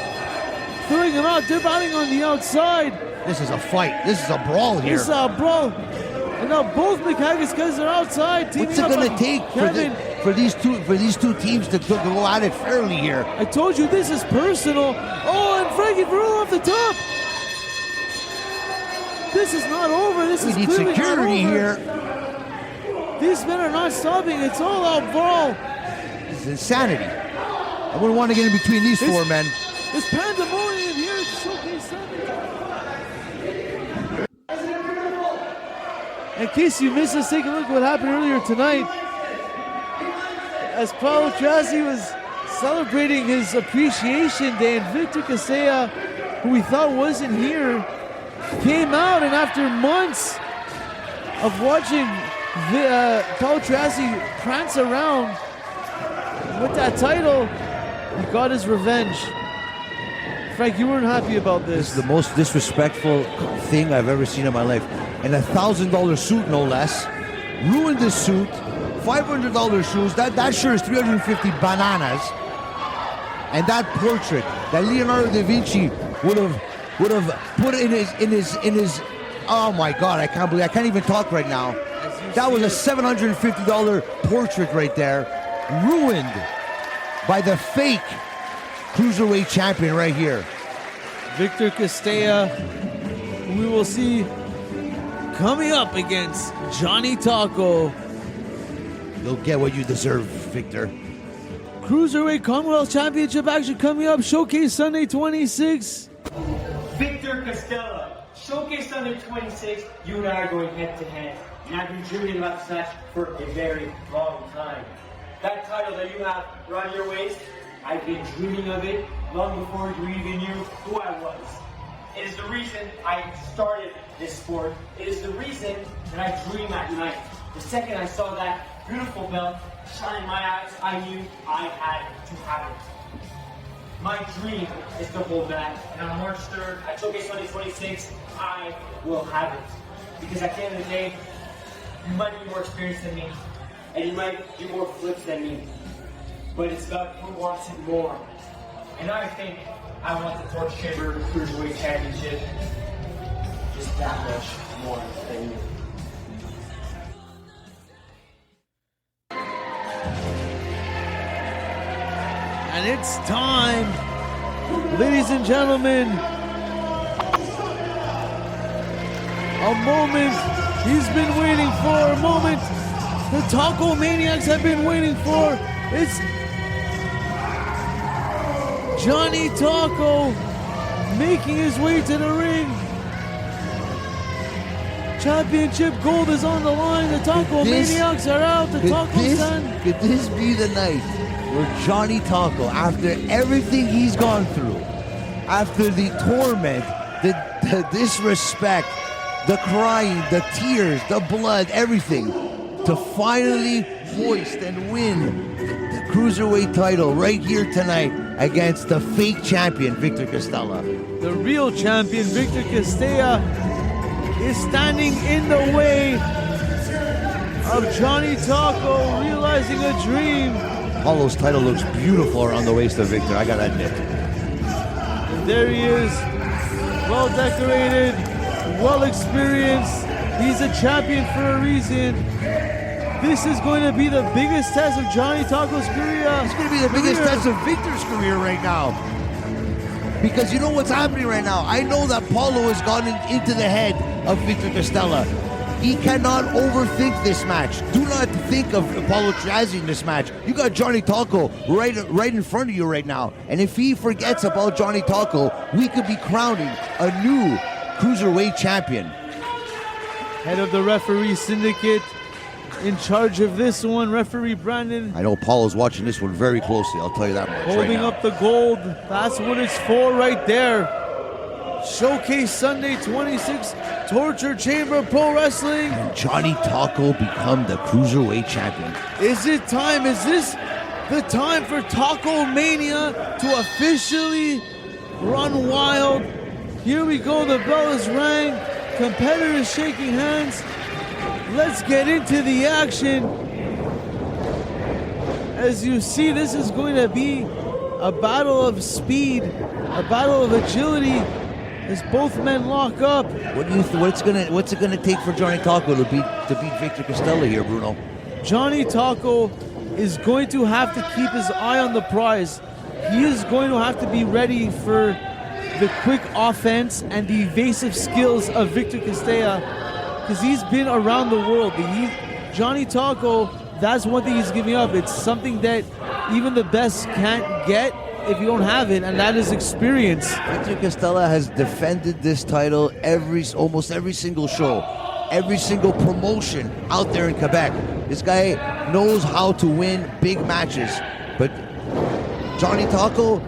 throwing him out, battling on the outside. This is a fight. This is a brawl here. This is a brawl. And now both McAgis guys are outside. What's it going to take for these two teams to go at it fairly here? I told you this is personal. Oh, and Frankie Barullo off the top. This is not over. This is We need clearly security not over. here. These men are not stopping. It's all out brawl. This is insanity. I wouldn't want to get in between these four men. It's pandemonium here at Showcase Sunday. In case you missed us, take a look at what happened earlier tonight. As Paulo Triassi was celebrating his appreciation day, and Victor Castella, who we thought wasn't here, came out, and after months of watching Paulo Triassi prance around with that title, he got his revenge. Frank, you weren't happy about this. This is the most disrespectful thing I've ever seen in my life. And $1,000 suit, no less. Ruined this suit. $500 shoes. That shirt is 350 bananas. And that portrait that Leonardo da Vinci would have put in his. Oh my God! I can't believe I can't even talk right now. That was a $750 portrait right there, ruined by the fake Cruiserweight champion right here. Victor Castella, we will see coming up against Jonny Taco. You'll get what you deserve, Victor. Cruiserweight Commonwealth Championship action coming up. Showcase Sunday 26. Victor Castella, Showcase Sunday 26. You and I are going head to head. And I've been dreaming about this match for a very long time. That title that you have around your waist, I've been dreaming of it long before you even knew who I was. It is the reason I started this sport. It is the reason that I dream at night. The second I saw that beautiful belt shine in my eyes, I knew I had to have it. My dream is to hold that, and on March 3rd at Showcase 2026, I will have it. Because at the end of the day, you might be more experienced than me, and you might do more flips than me. But it's about who wants it more. And I think I want the Torch Chamber Cruiserweight Championship just that much more than you. And it's time, ladies and gentlemen. A moment he's been waiting for, a moment the Taco Maniacs have been waiting for. It's Jonny Taco making his way to the ring. Championship gold is on the line. The Taco Maniacs are out. The Taco Stand. Could this be the night where Jonny Taco, after everything he's gone through, after the torment, the disrespect, the crying, the tears, the blood, everything, to finally hoist and win the Cruiserweight title right here tonight against the fake champion, Victor Castella. The real champion, Victor Castella, is standing in the way of Jonny Taco realizing a dream. Paulo's title looks beautiful around the waist of Victor, I gotta admit. And there he is, well decorated, well experienced. He's a champion for a reason. This is going to be the biggest test of Jonny Taco's career. It's going to be the biggest test of Victor's career right now. Because you know what's happening right now? I know that Paulo has gone into the head of Victor Castella. He cannot overthink this match. Do not think of Paulo Triassi in this match. You got Jonny Taco right in front of you right now. And if he forgets about Jonny Taco, we could be crowning a new Cruiserweight champion. Head of the referee syndicate, in charge of this one. Referee Brandon I know Paulo's watching this one very closely. I'll tell you that much. holding right now. up the gold. That's what it's for right there. Showcase Sunday 26, Torture Chamber Pro Wrestling. Jonny Taco become the Cruiserweight champion. Is it time? Is this the time for Taco Mania to officially run wild? Here we go, the bell is rang. Competitors shaking hands. Let's get into the action. As you see, this is going to be a battle of speed, a battle of agility as both men lock up. What's it gonna take for Jonny Taco to beat Victor Castella here, Bruno? Jonny Taco is going to have to keep his eye on the prize. He is going to have to be ready for the quick offense and the evasive skills of Victor Castella, because he's been around the world. Jonny Taco, that's one thing he's giving up. It's something that even the best can't get if you don't have it, and that is experience. Victor Castella has defended this title almost every single show, every single promotion out there in Quebec. This guy knows how to win big matches, but Jonny Taco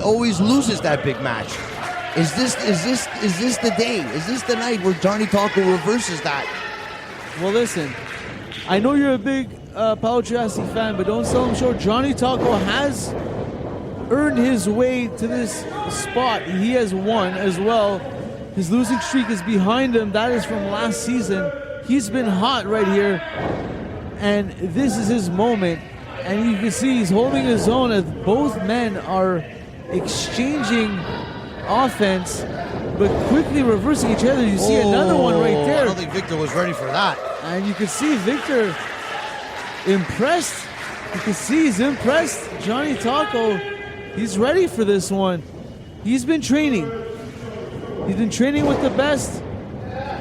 always loses that big match. Is this the day? Is this the night where Jonny Taco reverses that? Well, listen, I know you're a big Paulo Triassi fan, but don't sell him short. Jonny Taco has earned his way to this spot. He has won as well. His losing streak is behind him. That is from last season. He's been hot right here, and this is his moment. And you can see he's holding his own as both men are exchanging offense, but quickly reversing each other. You see another one right there. I don't think Victor was ready for that. And you can see Victor impressed. You can see he's impressed. Jonny Taco, he's ready for this one. He's been training. He's been training with the best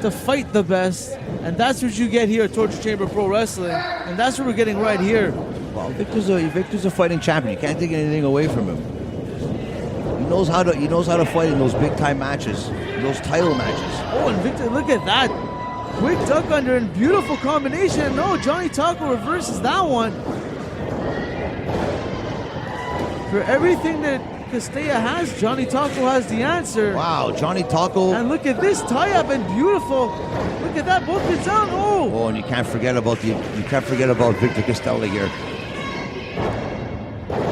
to fight the best. And that's what you get here at Torture Chamber Pro Wrestling. And that's what we're getting right here. Well, Victor's a fighting champion. You can't take anything away from him. He knows how to fight in those big time matches, in those title matches. Oh, and Victor, look at that. Quick duck under and beautiful combination. No, Jonny Taco reverses that one. For everything that Castella has, Jonny Taco has the answer. Wow, Jonny Taco. And look at this tie-up and beautiful. Look at that, both gets down. Oh, and you can't forget about Victor Castella here.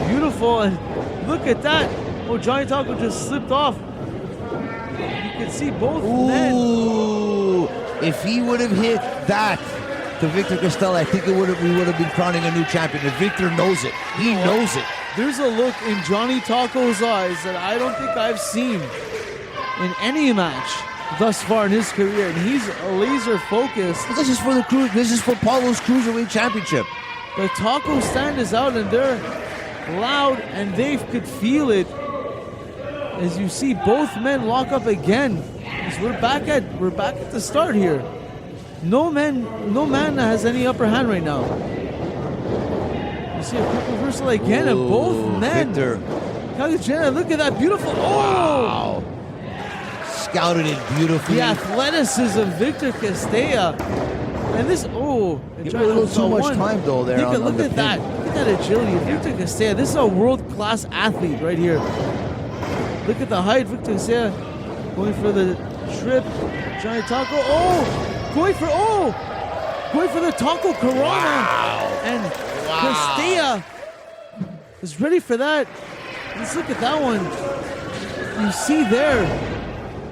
Beautiful, and look at that. Oh, Jonny Taco just slipped off. You can see both men. Ooh, if he would have hit that to Victor Castella, I think we would have been crowning a new champion. And Victor knows it. He knows it. There's a look in Jonny Taco's eyes that I don't think I've seen in any match thus far in his career, and he's laser focused. This is for Paulo's Cruiserweight Championship. The Taco stand is out, and they're loud, and they could feel it. As you see both men lock up again. As we're back at the start here. No man has any upper hand right now. You see a quick reversal again, and both men. Victor. Look at that beautiful. Wow. Scouted it beautifully. The athleticism of Victor Castella. And this, Give him a little too much time though there. Look at that. Look at that agility of Victor Castella. This is a world-class athlete right here. Look at the height. Victor Castella going for the trip. Jonny Taco. Going for the Taco Corona. Wow. And Castella is ready for that. Let's look at that one. You see there.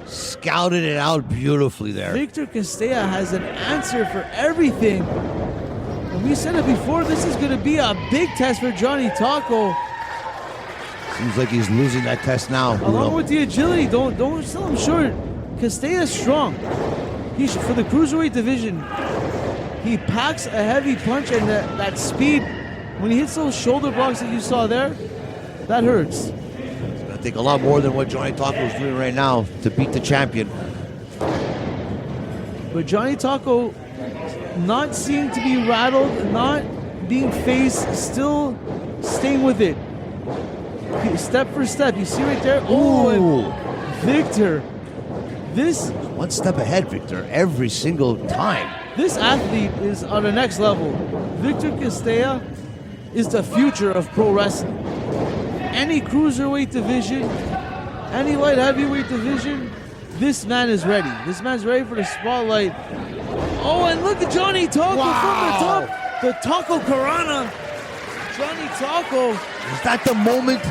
Scouted it out beautifully there. Victor Castella has an answer for everything. And we said it before, this is going to be a big test for Jonny Taco. Seems like he's losing that test now. Along with the agility, don't sell him short. Castella's strong. For the Cruiserweight division, he packs a heavy punch, and that speed, when he hits those shoulder blocks that you saw there, that hurts. It's going to take a lot more than what Jonny Taco is doing right now to beat the champion. But Jonny Taco not seeming to be rattled, not being phased, still staying with it. Step for step, you see right there. And Victor, this one step ahead, Victor, every single time. This athlete is on the next level. Victor Castella is the future of pro wrestling. Any cruiserweight division, any light heavyweight division, this man is ready. This man's ready for the spotlight. Oh, and look at Jonny Taco from the top. The Taco Karana. Jonny Taco. Is that the moment?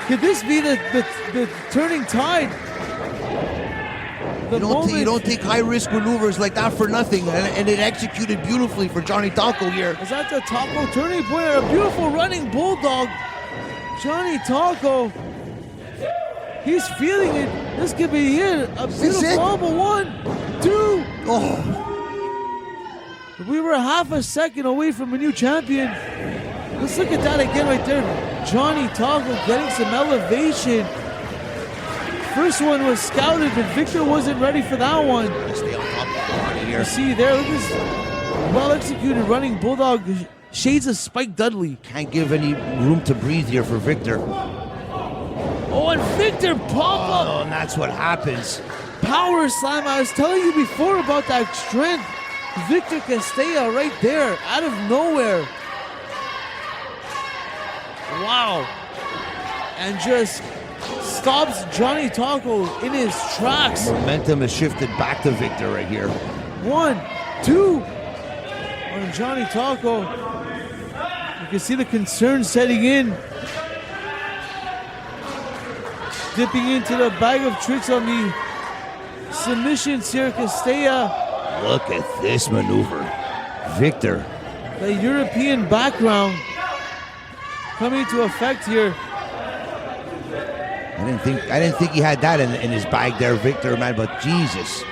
Could this be the turning tide? You don't take high-risk maneuvers like that for nothing, and it executed beautifully for Jonny Taco here. Is that the Taco turning point? A beautiful running bulldog. Jonny Taco. He's feeling it. This could be it. A beautiful elbow. 1, 2. Oh. We were half a second away from a new champion. Let's look at that again right there. Jonny Taco getting some elevation. First one was scouted, but Victor wasn't ready for that one. Stay on top of the body here. You see there, look at this well-executed running bulldog. Shades of Spike Dudley. Can't give any room to breathe here for Victor. Oh, and Victor pop up. Oh, and that's what happens. Power slam. I was telling you before about that strength. Victor Castella right there, out of nowhere. Wow. And just stops Jonny Taco in his tracks. Momentum has shifted back to Victor right here. 1, 2 on Jonny Taco. You can see the concern setting in. Dipping into the bag of tricks on the submissions here, Castella. Look at this maneuver. Victor. The European background coming to effect here. I didn't think he had that in his bag there, Victor, man, but Jesus.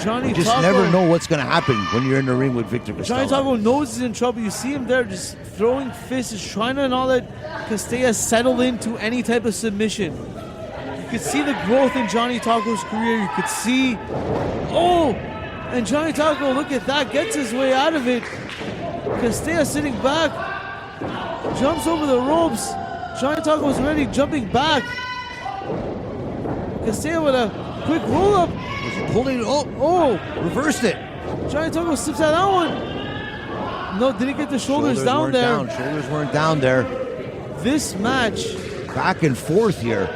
You just never know what's going to happen when you're in the ring with Victor Castella. Jonny Taco knows he's in trouble. You see him there just throwing fists, trying to not let Castella settle into any type of submission. You could see the growth in Jonny Taco's career. You could see, and Jonny Taco, look at that, gets his way out of it. Castella sitting back, jumps over the ropes. Jonny Taco was already jumping back. Castella with a quick roll up. Pulling it, reversed it. Jonny Taco slips out that one. No, didn't get the shoulders down there. Shoulders weren't down there. This match. Back and forth here.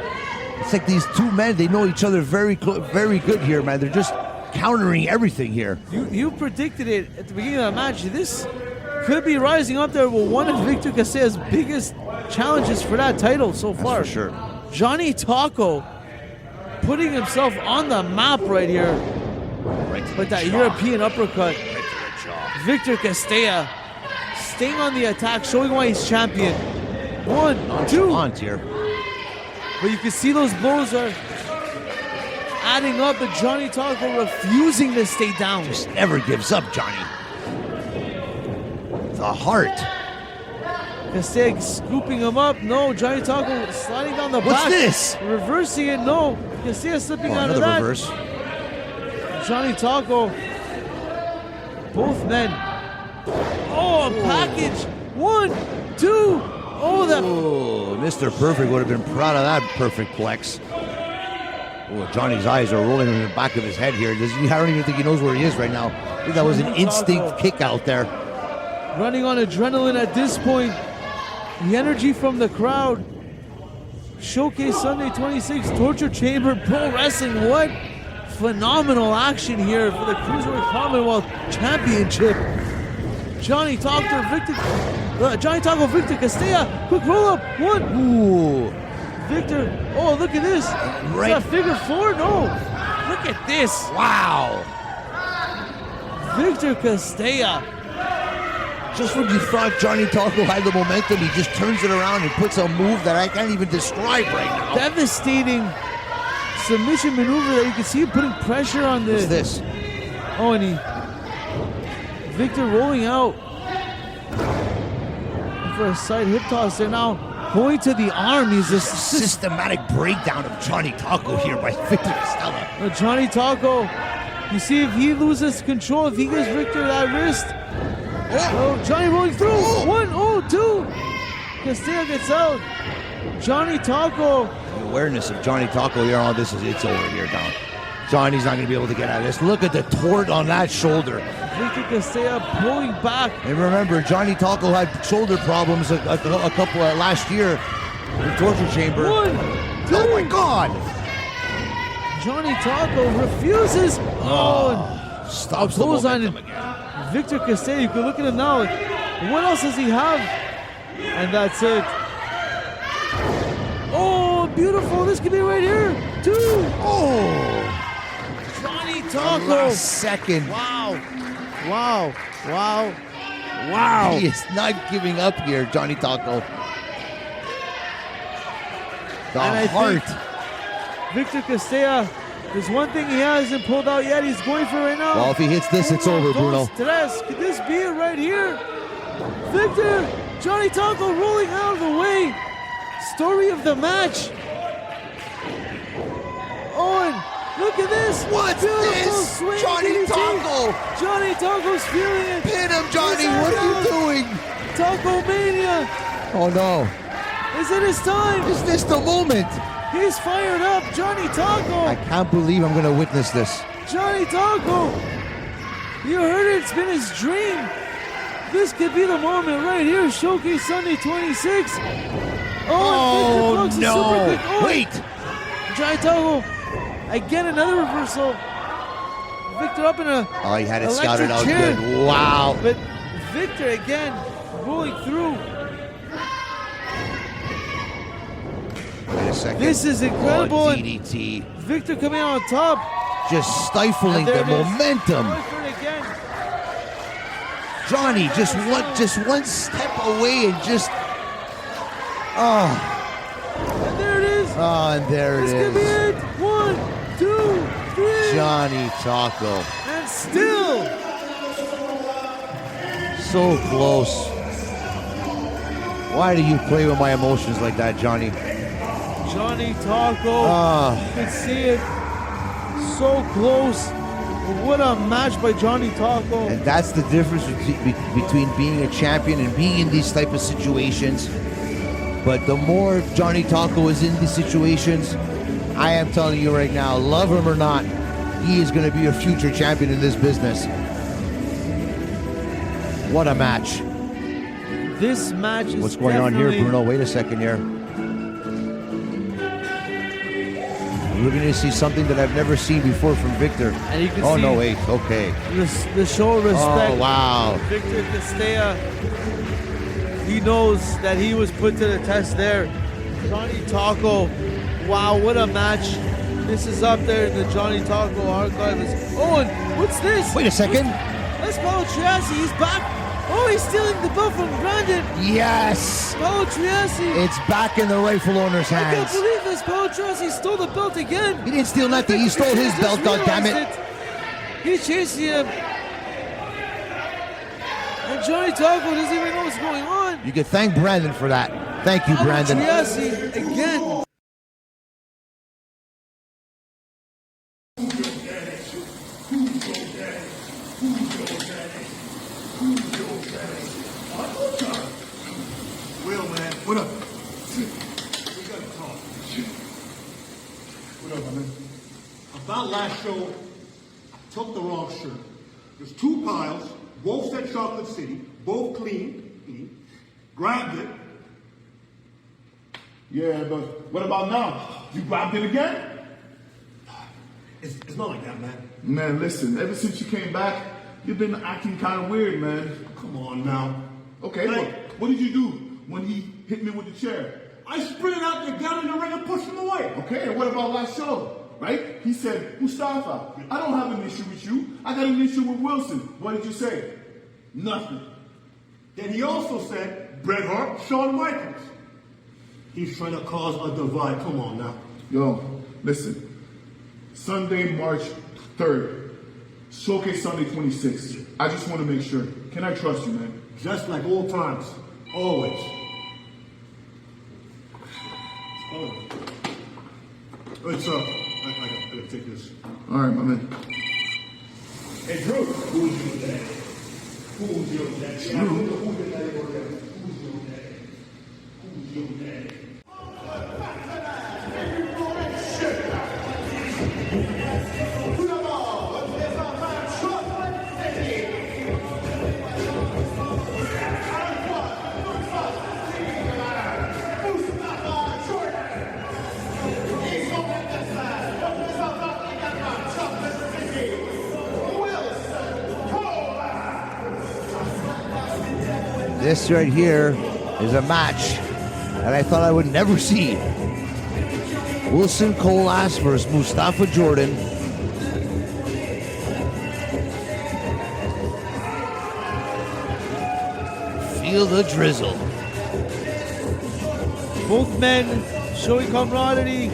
It's like these two men, they know each other very good here, man. They're just countering everything here. You predicted it at the beginning of the match. This could be rising up there with one of Victor Castella's biggest challenges for that title so far. That's for sure. Jonny Taco putting himself on the map right here. With that European uppercut. Victor Castella staying on the attack, showing why he's champion. 1, 2. But you can see those blows are adding up, but Jonny Taco refusing to stay down. Just never gives up, Johnny. The heart. Castella scooping him up. No, Jonny Taco sliding down the back. What's this? Reversing it. No. Castella slipping out of that. Reverse. Jonny Taco. Both men. Oh, a package. 1, 2. Oh, that. Oh, Mr. Perfect would have been proud of that perfect flex. Oh, Johnny's eyes are rolling in the back of his head here. I don't even think he knows where he is right now. I think that was an instinct kick out there. Running on adrenaline at this point. The energy from the crowd. Showcase Sunday 26, Torture Chamber Pro Wrestling. What phenomenal action here for the Cruiserweight Commonwealth Championship. Jonny Taco, Victor Castella. Quick roll up. 1. Ooh. Victor. Oh, look at this. Right. Is that figure 4? No. Look at this. Wow. Victor Castella. Just when you thought Jonny Taco had the momentum, he just turns it around and puts a move that I can't even describe right now. Devastating submission maneuver that you can see him putting pressure on the. What's this? Oh, and Victor rolling out for a side hip toss. They're now going to the arm. He's a systematic breakdown of Jonny Taco here by Victor Castella. Jonny Taco, you see if he loses control, if he gives Victor that wrist. Oh, Jonny rolling through. 1, 2. Castella gets out. Jonny Taco. The awareness of Jonny Taco here on this is it's over here now. Johnny's not going to be able to get out of this. Look at the tort on that shoulder. Victor Castella pulling back. And remember, Jonny Taco had shoulder problems a couple last year in the torture chamber. 1, 2. Oh my God! Jonny Taco refuses. Stops the Close-on momentum again. Victor Castella. You can look at him now. What else does he have? And that's it. Oh, beautiful. This could be right here. 2. Oh! Jonny The Taco. last second. Wow. Wow. Wow. Wow. He is not giving up here, Jonny Taco. The And I heart. think Victor Castella, there's one thing he hasn't pulled out yet. He's going for right now. Well, if he hits this, it's over, Bruno. Tres. Could this be it right here? Victor, Jonny Taco rolling out of the way. Story of the match. Owen, look at this. What's Beautiful this? swing Jonny DDT. Taco. Jonny Taco's feeling it. Pin him, Johnny. He's What are you out. doing? Taco Mania. Oh, no. Is it his time? Is this the moment? He's fired up. Jonny Taco. I can't believe I'm going to witness this. Jonny Taco. You heard it. It's been his dream. This could be the moment right here. Showcase Sunday 26. Oh, Victor no. blocks it super quick. Oh, Wait. Jonny Taco. Again, another reversal. Victor up in a Oh, he had it electric scouted out chair. good. Wow. But Victor again rolling through. Wait a second. This is incredible. Oh, And DDT. Victor coming out on top. Just stifling And there the it is. momentum. Going for it again. Johnny just one step away and just... Oh. And there it is. Oh, and there it This could be is. it. 1, 2, 3. Johnny Taco. And still. So close. Why do you play with my emotions like that, Johnny? Jonny Taco. Ah. You can see it. So close. What a match by Jonny Taco. And that's the difference between being a champion and being in these type of situations. But the more Jonny Taco is in these situations, I am telling you right now, love him or not, he is going to be a future champion in this business. What a match. This match is What's going on here, definitely- Bruno? Wait a second here. We're going to see something that I've never seen before from Victor. And you can Oh, see no, wait. Okay. the show of respect. Oh, wow. Victor Castella, he knows that he was put to the test there. Jonny Taco, wow, what a match. This is up there in the Jonny Taco archives. Oh, and what's this? Wait a second. That's Paulo Triassi. He's back. Oh, he's stealing the belt from Brandon. Yes. Paulo Triassi. It's back in the rightful owner's I can't hands. believe this. Paulo Triassi stole the belt again. He didn't steal nothing. He stole his Just belt, goddammit. realized it. He's chasing him. And Jonny Taco doesn't even know what's going on. You can thank Brandon for that. Thank you, Brandon. Triassi again. Will, man. What up? We gotta talk. What up, man? About last show, I took the wrong shirt. There's 2 piles, both said Chocolate City, both clean. Grabbed it. Yeah, but what about now? You grabbed it again? It's not like that, man. Man, listen, ever since you came back, you've been acting kind of weird, man. Come on now. Okay, what did you do when he hit me with the chair? I sprinted out there, got in the ring, and pushed him away. Okay, and what about last show? Right? He said, Mustafa, I don't have an issue with you. I got an issue with Wilson. What did you say? Nothing. Then he also said, Bret Hart, Shawn Michaels. He's trying to cause a divide. Come on now. Yo, listen. Sunday, March 3rd. Showcase Sunday 26th. I just want to make sure. Can I trust you, man? Just like old times. Always. What's up? I gotta take this. All right, my man. Hey, Drew. Who's your daddy? Who's your daddy? Who's your daddy? Who's your daddy? Who's your daddy? This right here is a match that I thought I would never see. Wilson Colas versus Mustapha Jordan. Feel the drizzle. Both men showing camaraderie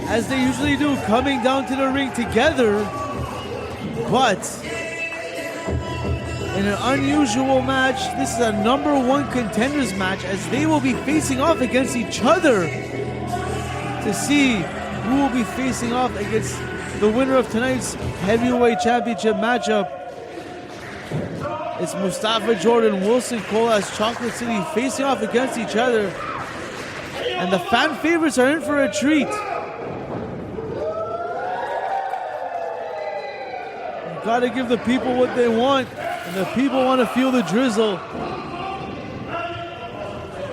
as they usually do, coming down to the ring together. But in an unusual match, this is a number 1 contenders match as they will be facing off against each other to see who will be facing off against the winner of tonight's heavyweight championship matchup. It's Mustapha Jordan, Wilson Colas, Chocolate City facing off against each other. And the fan favorites are in for a treat. You gotta give the people what they want, and the people want to feel the drizzle.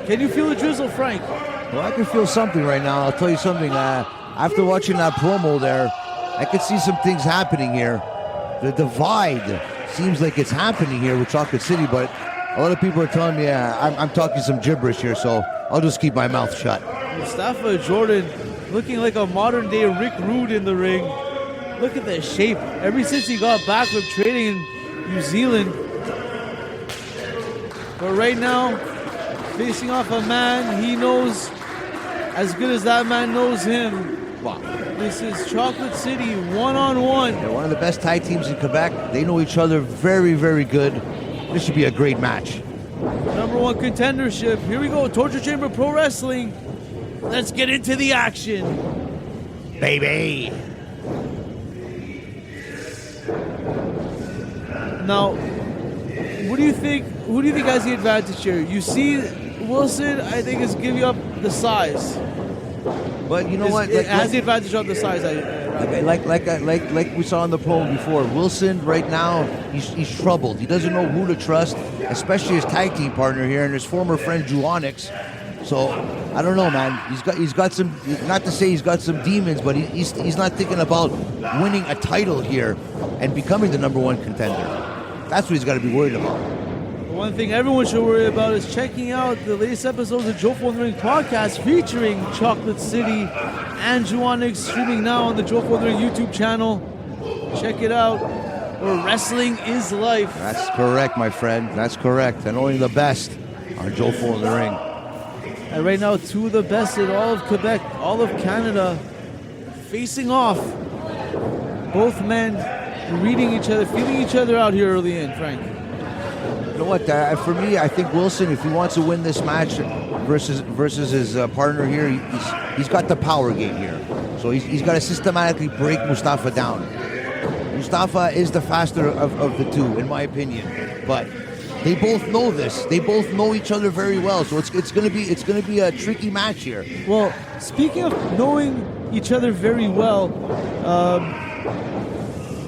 Can you feel the drizzle, Frank? Well, I can feel something right now. I'll tell you something. After watching that promo there, I could see some things happening here. The divide seems like it's happening here with Chocolate City, but a lot of people are telling me I'm talking some gibberish here, so I'll just keep my mouth shut. Mustapha Jordan looking like a modern-day Rick Rude in the ring. Look at the shape. Ever since he got back from training in New Zealand. But right now, facing off a man he knows as good as that man knows him. Wow. This is Chocolate City one-on-one. They're one of the best tag teams in Quebec. They know each other very, very good. This should be a great match. Number 1 contendership. Here we go. Torture Chamber Pro Wrestling. Let's get into the action. Baby. Now, what do you think? Who do you think has the advantage here? You see, Wilson, I think, is giving up the size. But you know what? It has the advantage on the size. Like we saw in the promo before, Wilson right now he's troubled. He doesn't know who to trust, especially his tag team partner here and his former friend Dru Onyx. So I don't know, man. He's got some. Not to say he's got some demons, but he's not thinking about winning a title here and becoming the number 1 contender. That's what he's got to be worried about. One thing everyone should worry about is checking out the latest episodes of Jofo in the Ring podcast featuring Chocolate City and Dru Onyx, streaming now on the Jofo in the Ring YouTube channel. Check it out, where wrestling is life. That's correct, my friend. That's correct. And only the best on Jofo in the Ring. And right now, 2 of the best in all of Quebec, all of Canada, facing off. Both men reading each other, feeling each other out here early in, Frank. You know what? For me, I think Wilson, if he wants to win this match versus his partner here, he's got the power game here. So he's got to systematically break Mustafa down. Mustafa is the faster of the two, in my opinion. But they both know this. They both know each other very well. So it's gonna be a tricky match here. Well, speaking of knowing each other very well,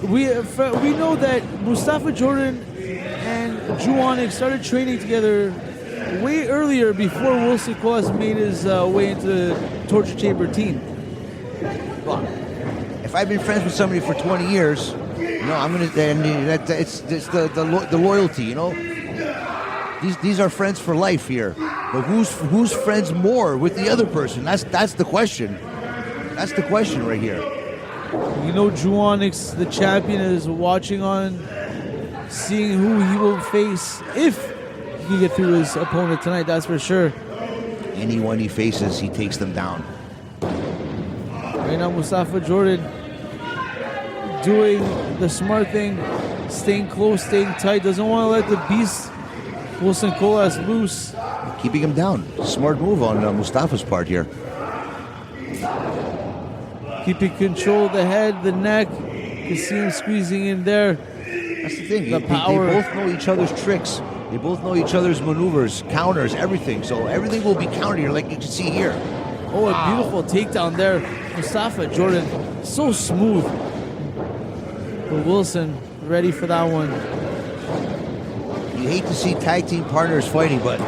we know that Mustapha Jordan and Dru Onyx started training together way earlier before Wilson Colas made his way into the Torture Chamber team. Well, if I've been friends with somebody for 20 years, you know, I'm gonna. It's the loyalty, you know. These are friends for life here. But who's friends more with the other person? That's the question. That's the question right here. You know, Dru Onyx, the champion, is watching on, seeing who he will face if he can get through his opponent tonight. That's for sure. Anyone he faces, he takes them down. Right now, Mustapha Jordan doing the smart thing, staying close, staying tight. Doesn't want to let the beast Wilson Colas loose. Keeping him down. Smart move on Mustafa's part here. Keeping control of the head, the neck. You can see him squeezing in there. That's the thing. The power. They both know each other's tricks. They both know each other's maneuvers, counters, everything. So everything will be countered here, like you can see here. Oh, a beautiful takedown there. Mustapha Jordan, so smooth. But Wilson ready for that one. You hate to see tag team partners fighting, but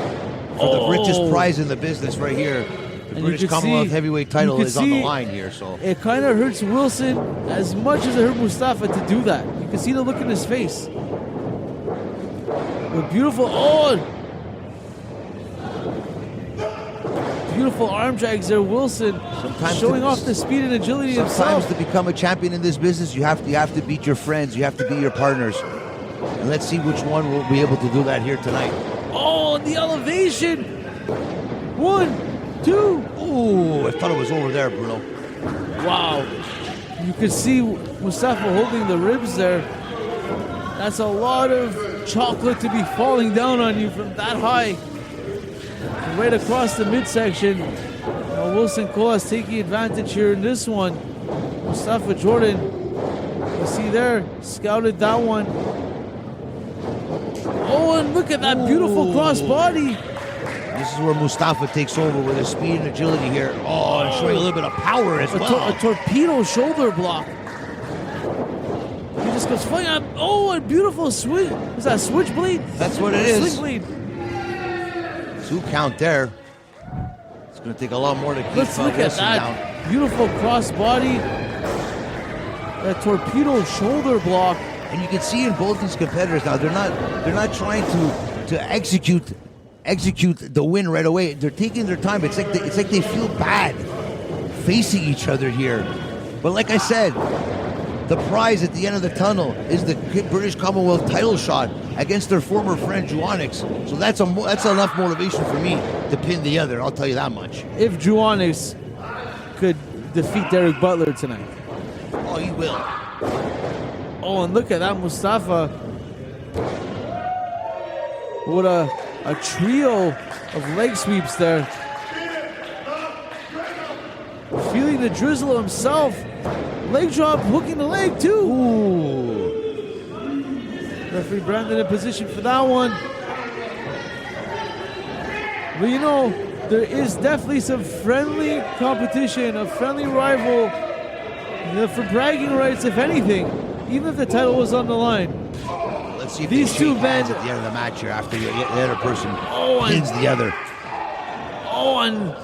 for the richest prize in the business right here, the British Commonwealth heavyweight title is on the line here. So it kind of hurts Wilson as much as it hurt Mustafa to do that. You can see the look in his face. But beautiful. Oh, beautiful arm drags there. Wilson showing off the speed and agility Sometimes himself. to become a champion in this business, you have to beat your friends. You have to beat your partners. And let's see which one will be able to do that here tonight. Oh, and the elevation. 1, 2. Ooh, I thought it was over there, Bruno. Wow. You could see Mustafa holding the ribs there. That's a lot of chocolate to be falling down on you from that high. Right across the midsection. Now Wilson Colas taking advantage here in this one. Mustapha Jordan, you see there, scouted that one. Oh, and look at that beautiful cross body. This is where Mustafa takes over with his speed and agility here. Oh, and showing a little bit of power as well. A torpedo shoulder block. He just goes flying up. Oh, a beautiful switch. Is that a switchblade? That's what it is. Switchblade. 2 count there. It's going to take a lot more to keep Let's look at Wilson that. down. Beautiful cross body. That torpedo shoulder block. And you can see in both these competitors now, they're not trying to execute the win right away. They're taking their time. It's like they feel bad facing each other here. But like I said, the prize at the end of the tunnel is the British Commonwealth title shot against their former friend Dru Onyx. So that's enough motivation for me to pin the other. I'll tell you that much. If Dru Onyx could defeat Derrick Butler tonight. Oh, he will. Oh, and look at that Mustafa. What a trio of leg sweeps there. Feeling the drizzle himself. Leg drop, hooking the leg too. Ooh. Referee Brandon in position for that one. But you know, there is definitely some friendly competition, a friendly rival, for bragging rights, if anything, even if the title was on the line. Let's see if these two men at the end of the match here after the other person and pins the other. Oh, and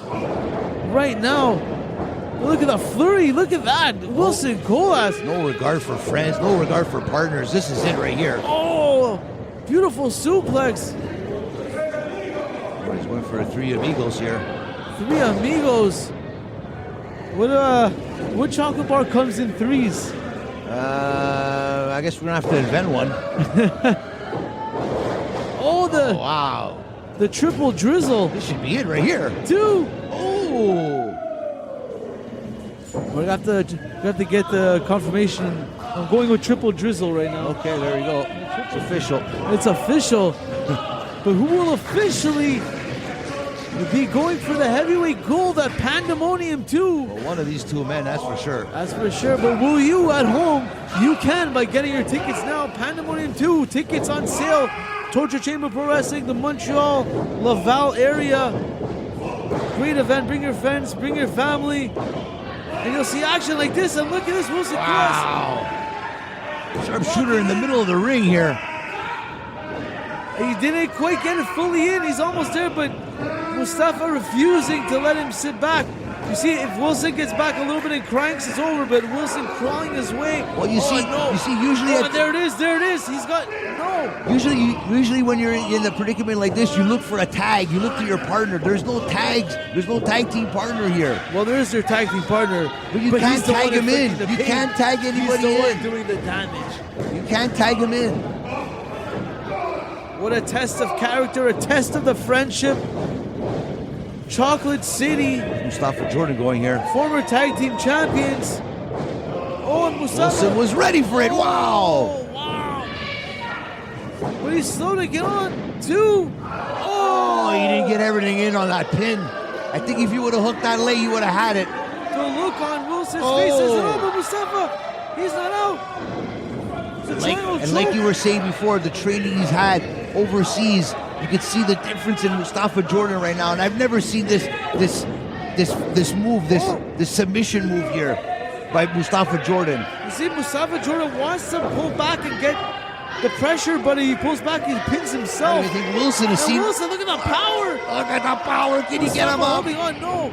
right now, look at the flurry. Look at that. Wilson Colas. No regard for friends, no regard for partners. This is it right here. Oh, beautiful suplex. Oh, he's going for 3 amigos here. 3 amigos. What chocolate bar comes in 3s? I guess we're gonna have to invent one. Oh, wow. The triple drizzle. This should be it right here. 2. Oh. We have to get the confirmation. I'm going with triple drizzle right now. Okay, there you go. It's official. It's official. But who will officially be going for the heavyweight gold at Pandemonium 2? Well, one of these 2 men, that's for sure. That's for sure. But will you at home? You can by getting your tickets now. Pandemonium 2 tickets on sale. Torture Chamber Pro Wrestling, the Montreal, Laval area. Great event. Bring your friends, bring your family. And you'll see action like this. And look at this Wilson Colas. Wow. Sharpshooter in the middle of the ring here. He didn't quite get it fully in. He's almost there, but Mustafa refusing to let him sit back. You see, if Wilson gets back a little bit and cranks, it's over. But Wilson crawling his way. Well, you see, usually. Oh, there it is. He's got no. Usually, when you're in a predicament like this, you look for a tag. You look to your partner. There's no tags. There's no tag team partner here. Well, there is their tag team partner, but you can't tag him in. You can't tag anybody in. He's the one doing the damage. You can't tag him in. What a test of character, a test of the friendship. Chocolate City. Mustapha Jordan going here. Former tag team champions. Oh, and Mustafa. Wilson was ready for it. Wow. But he's slow to get on. 2. Oh, he didn't get everything in on that pin. I think if you would have hooked that leg, you would have had it. The look on Wilson's face is over. Mustafa, he's not out. Like you were saying before, the training he's had overseas, you can see the difference in Mustapha Jordan right now. And I've never seen this move, this submission move here by Mustapha Jordan. You see, Mustapha Jordan wants to pull back and get the pressure, but he pulls back, he pins himself. I think Wilson has seen. Wilson, look at the power. Look at the power. Can you get him up? Holding on, no.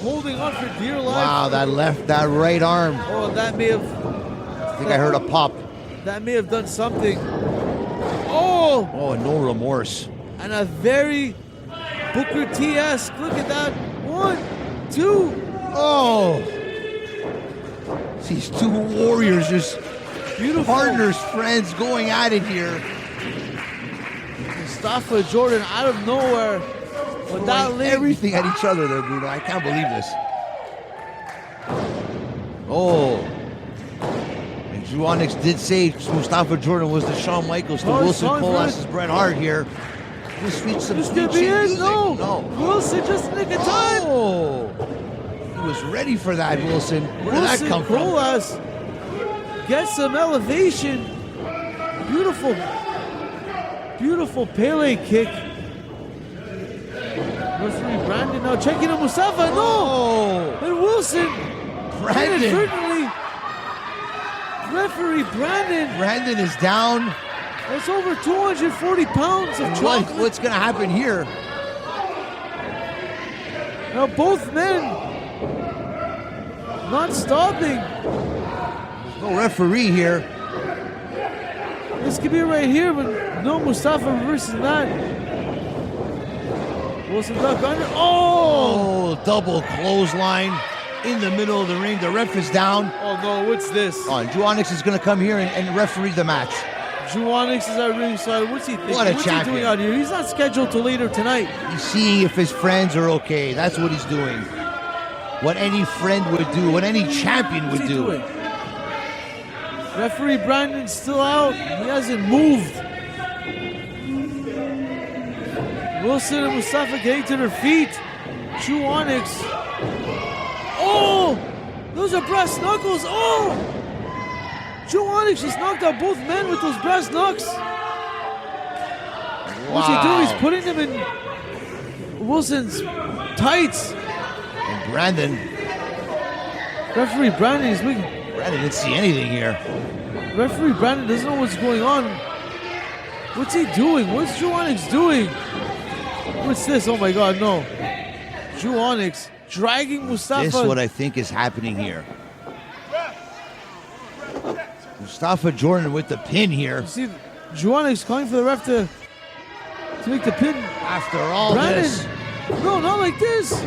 Holding on for dear life. Wow, that right arm. Oh, that may have. I think I heard a pop. That may have done something. Oh! Oh, no remorse. And a very Booker T-esque. Look at that. 1, 2. Oh. These two warriors, just Beautiful. partners, friends going at it here. Mustapha Jordan out of nowhere. With that Throwing leg. everything at each other there, Bruno. I can't believe this. Oh. And Dru Onyx did say Mustapha Jordan was the Shawn Michaels to Oh, Wilson Shawn Colas' Bret Hart here. This reached some This sweet could be chin it. music. No. Wilson just nick of time. Oh. He was ready for that, Wilson. Where did that Wilson come from? Colas gets some elevation. Beautiful. Beautiful Pele kick. Referee Brandon now checking on Mustafa. No! And Wilson. Brandon. Inadvertently. Referee Brandon. Brandon is down. That's over 240 pounds of chocolate. What's going to happen here? Now both men not stopping. No referee here. This could be right here, but no Mustafa reverses that. Wilson duck under. Oh! Double clothesline in the middle of the ring. The ref is down. Oh no, what's this? Dru Onyx is going to come here and referee the match. Dru Onyx is at ringside. What's he thinking? What a What's champion. he doing out here? He's not scheduled till later tonight. He's seeing if his friends are okay. That's what he's doing. What any friend would do. What any champion would What's he do. doing? Referee Brandon's still out. He hasn't moved. Wilson and Mustafa getting to their feet. Dru Onyx. Oh! Those are brass knuckles. Oh! Dru Onyx just knocked out both men with those brass knucks. What's he doing? He's putting them in Wilson's tights. And Brandon. Referee Brandon is looking. Brandon didn't see anything here. Referee Brandon doesn't know what's going on. What's he doing? What's Dru Onyx doing? What's this? Oh my God, no. Dru Onyx dragging Mustafa. This is what I think is happening here. Mustapha Jordan with the pin here. You see, Dru Onyx calling for the ref to make the pin. After all Brandon. this. No, not like this. 3.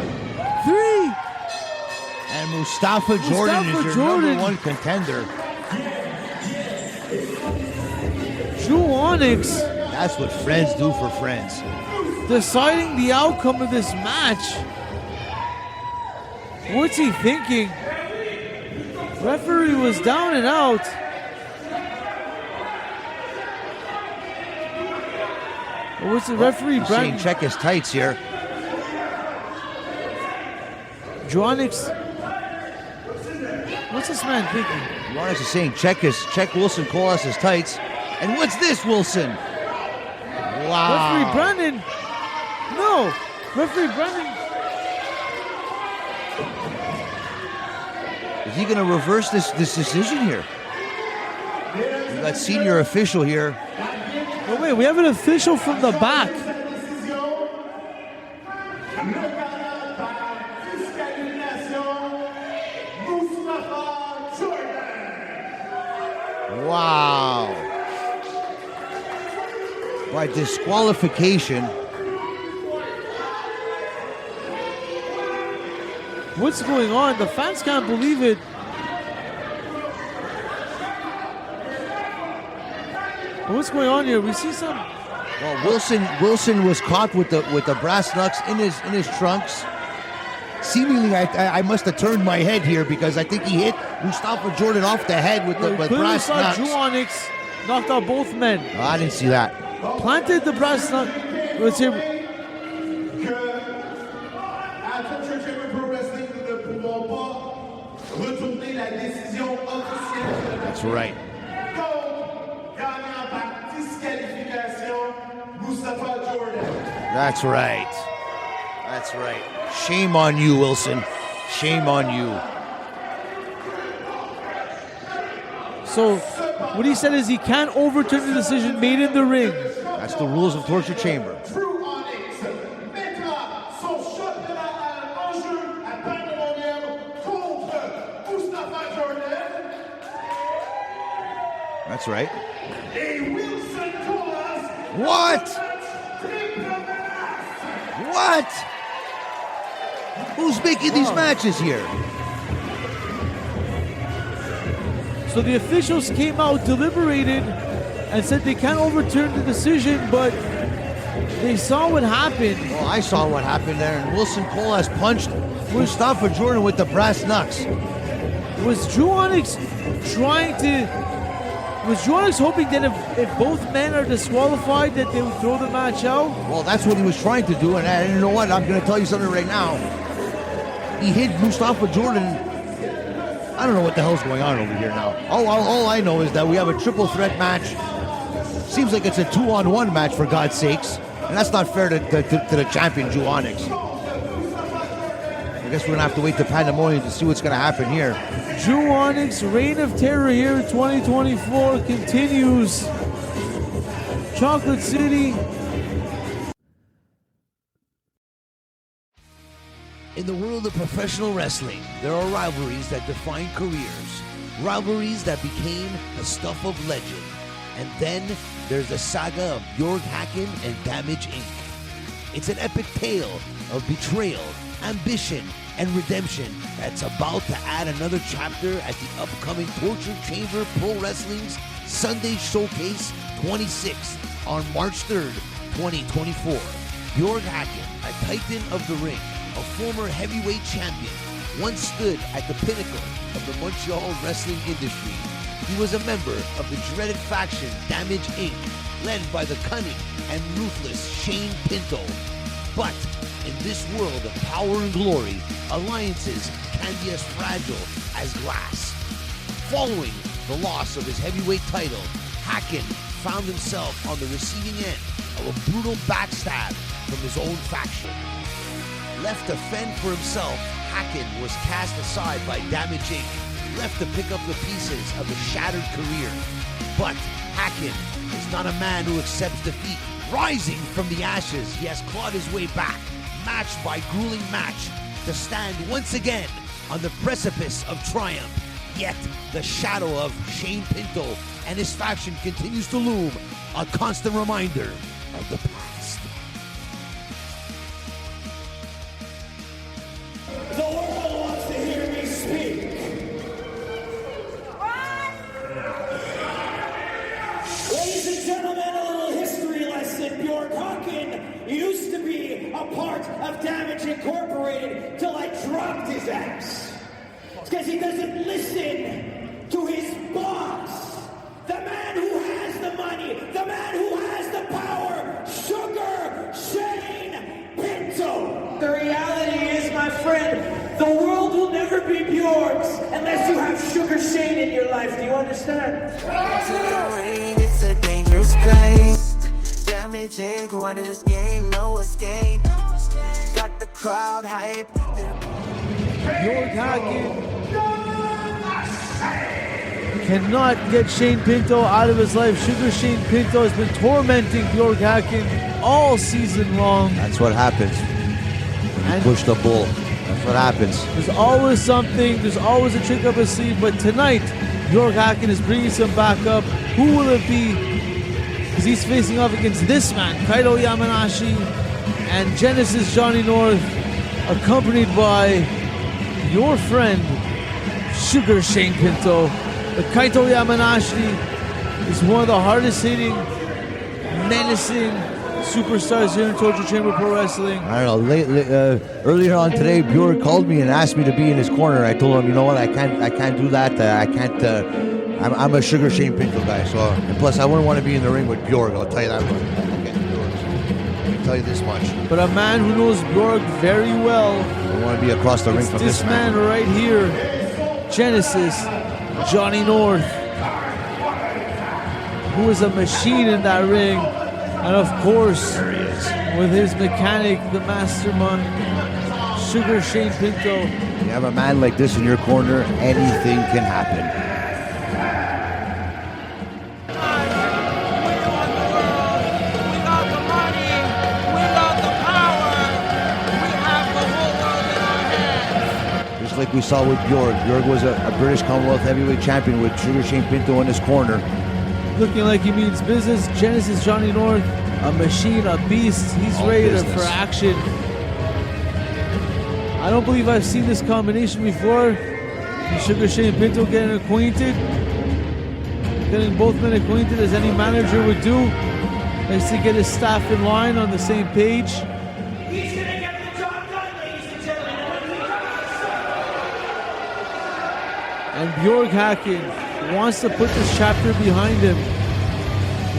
And Mustapha Jordan is your number one contender. Dru Onyx. That's what friends do for friends. Deciding the outcome of this match. What's he thinking? Referee was down and out. What's the referee? He's saying check his tights here. Dru Onyx. What's this man thinking? Dru Onyx is saying check Wilson Colas' tights. And what's this, Wilson? Wow. Referee Brandon. No. Referee Brandon. Is he going to reverse this decision here? We got senior official here. Oh wait, we have an official from the back. Wow. By disqualification. What's going on? The fans can't believe it. What's going on here? We see some. Well, Wilson was caught with the brass knucks in his trunks. Seemingly, I must have turned my head here because I think he hit Mustapha Jordan off the head with the brass knucks. Dru Onyx knocked out both men. Oh, I didn't see that. Planted the brass knuck. Let's hear. That's right. That's right. That's right. Shame on you, Wilson. Shame on you. So, what he said is he can't overturn the decision made in the ring. That's the rules of torture chamber. That's right. What? What? Who's making these matches here? So the officials came out, deliberated, and said they can't overturn the decision, but they saw what happened. Well, I saw what happened there, and Wilson Cole has punched Mustapha Jordan with the brass knucks. Was Dru Onyx hoping that if both men are disqualified that they would throw the match out? Well, that's what he was trying to do, and you know what? I'm going to tell you something right now. He hit Mustapha Jordan. I don't know what the hell's going on over here now. All I know is that we have a triple threat match. Seems like it's a 2-on-1 match, for God's sakes. And that's not fair to the champion, Dru Onyx. I guess we're going to have to wait to Pandemonium to see what's going to happen here. Dru Onyx reign of terror here in 2024 continues. Chocolate City. In the world of professional wrestling, there are rivalries that define careers. Rivalries that became the stuff of legend. And then there's the saga of Bjorg Haaken and Damage Inc. It's an epic tale of betrayal, ambition, and redemption that's about to add another chapter at the upcoming Torture Chamber Pro Wrestling's Sunday Showcase 26 on March 3rd, 2024. Bjorg Haaken, a titan of the ring, a former heavyweight champion, once stood at the pinnacle of the Montreal wrestling industry. He was a member of the dreaded faction Damage Inc., led by the cunning and ruthless Shane Pinto. But in this world of power and glory, alliances can be as fragile as glass. Following the loss of his heavyweight title, Hackin found himself on the receiving end of a brutal backstab from his own faction. Left to fend for himself, Hackin was cast aside by Damage Inc., left to pick up the pieces of a shattered career. But Hackin is not a man who accepts defeat. Rising from the ashes, he has clawed his way back, match by grueling match, to stand once again on the precipice of triumph. Yet the shadow of Shane Pinto and his faction continues to loom, a constant reminder of the past. The world wants to hear me speak. Ladies and gentlemen, a little history lesson. Bjorg Haaken used to be a part of Damage Incorporated till I dropped his ass. It's because he doesn't listen to his boss. The man who has the money, the man who has the power, Sugar Shane Pinto. The reality is, my friend, the world will never be Bjorg's unless you have Sugar Shane in your life. Do you understand? It's a dangerous place. Damage Inc. What is game? No escape. Got the crowd hype. Bjorg Haaken cannot get Shane Pinto out of his life. Sugar Shane Pinto has been tormenting Bjorg Haaken all season long. That's what happens. You push the bull. That's what happens. There's always something. There's always a trick up his sleeve. But tonight, Bjorg Haaken is bringing some back up. Who will it be? Because he's facing off against this man, Kaito Yamanashi, and Genesis Johnny North, accompanied by your friend, Sugar Shane Pinto. But Kaito Yamanashi is one of the hardest hitting, menacing superstars here in Torture Chamber Pro Wrestling. I don't know. Earlier on today, Bjorg called me and asked me to be in his corner. I told him, you know what, I can't do that. I can't. I'm a Sugar Shane Pinto guy. So, and plus, I wouldn't want to be in the ring with Bjorg. I'll tell you that much. I can tell you this much. But a man who knows Bjorg very well. I want to be across the ring from this man right here, Genesis Johnny North, who is a machine in that ring. And of course, with his mechanic, the mastermind, Sugar Shane Pinto. You have a man like this in your corner, anything can happen. Just like we saw with Bjorg. Bjorg was a British Commonwealth heavyweight champion with Sugar Shane Pinto in his corner. Looking like he means business. Genesis Johnny North, a machine, a beast. He's ready for action. I don't believe I've seen this combination before. Sugar Shane Pinto getting acquainted. Getting both men acquainted as any manager would do. Nice to get his staff in line on the same page. He's gonna get the job done, ladies and gentlemen. And Bjorg Haaken wants to put this chapter behind him.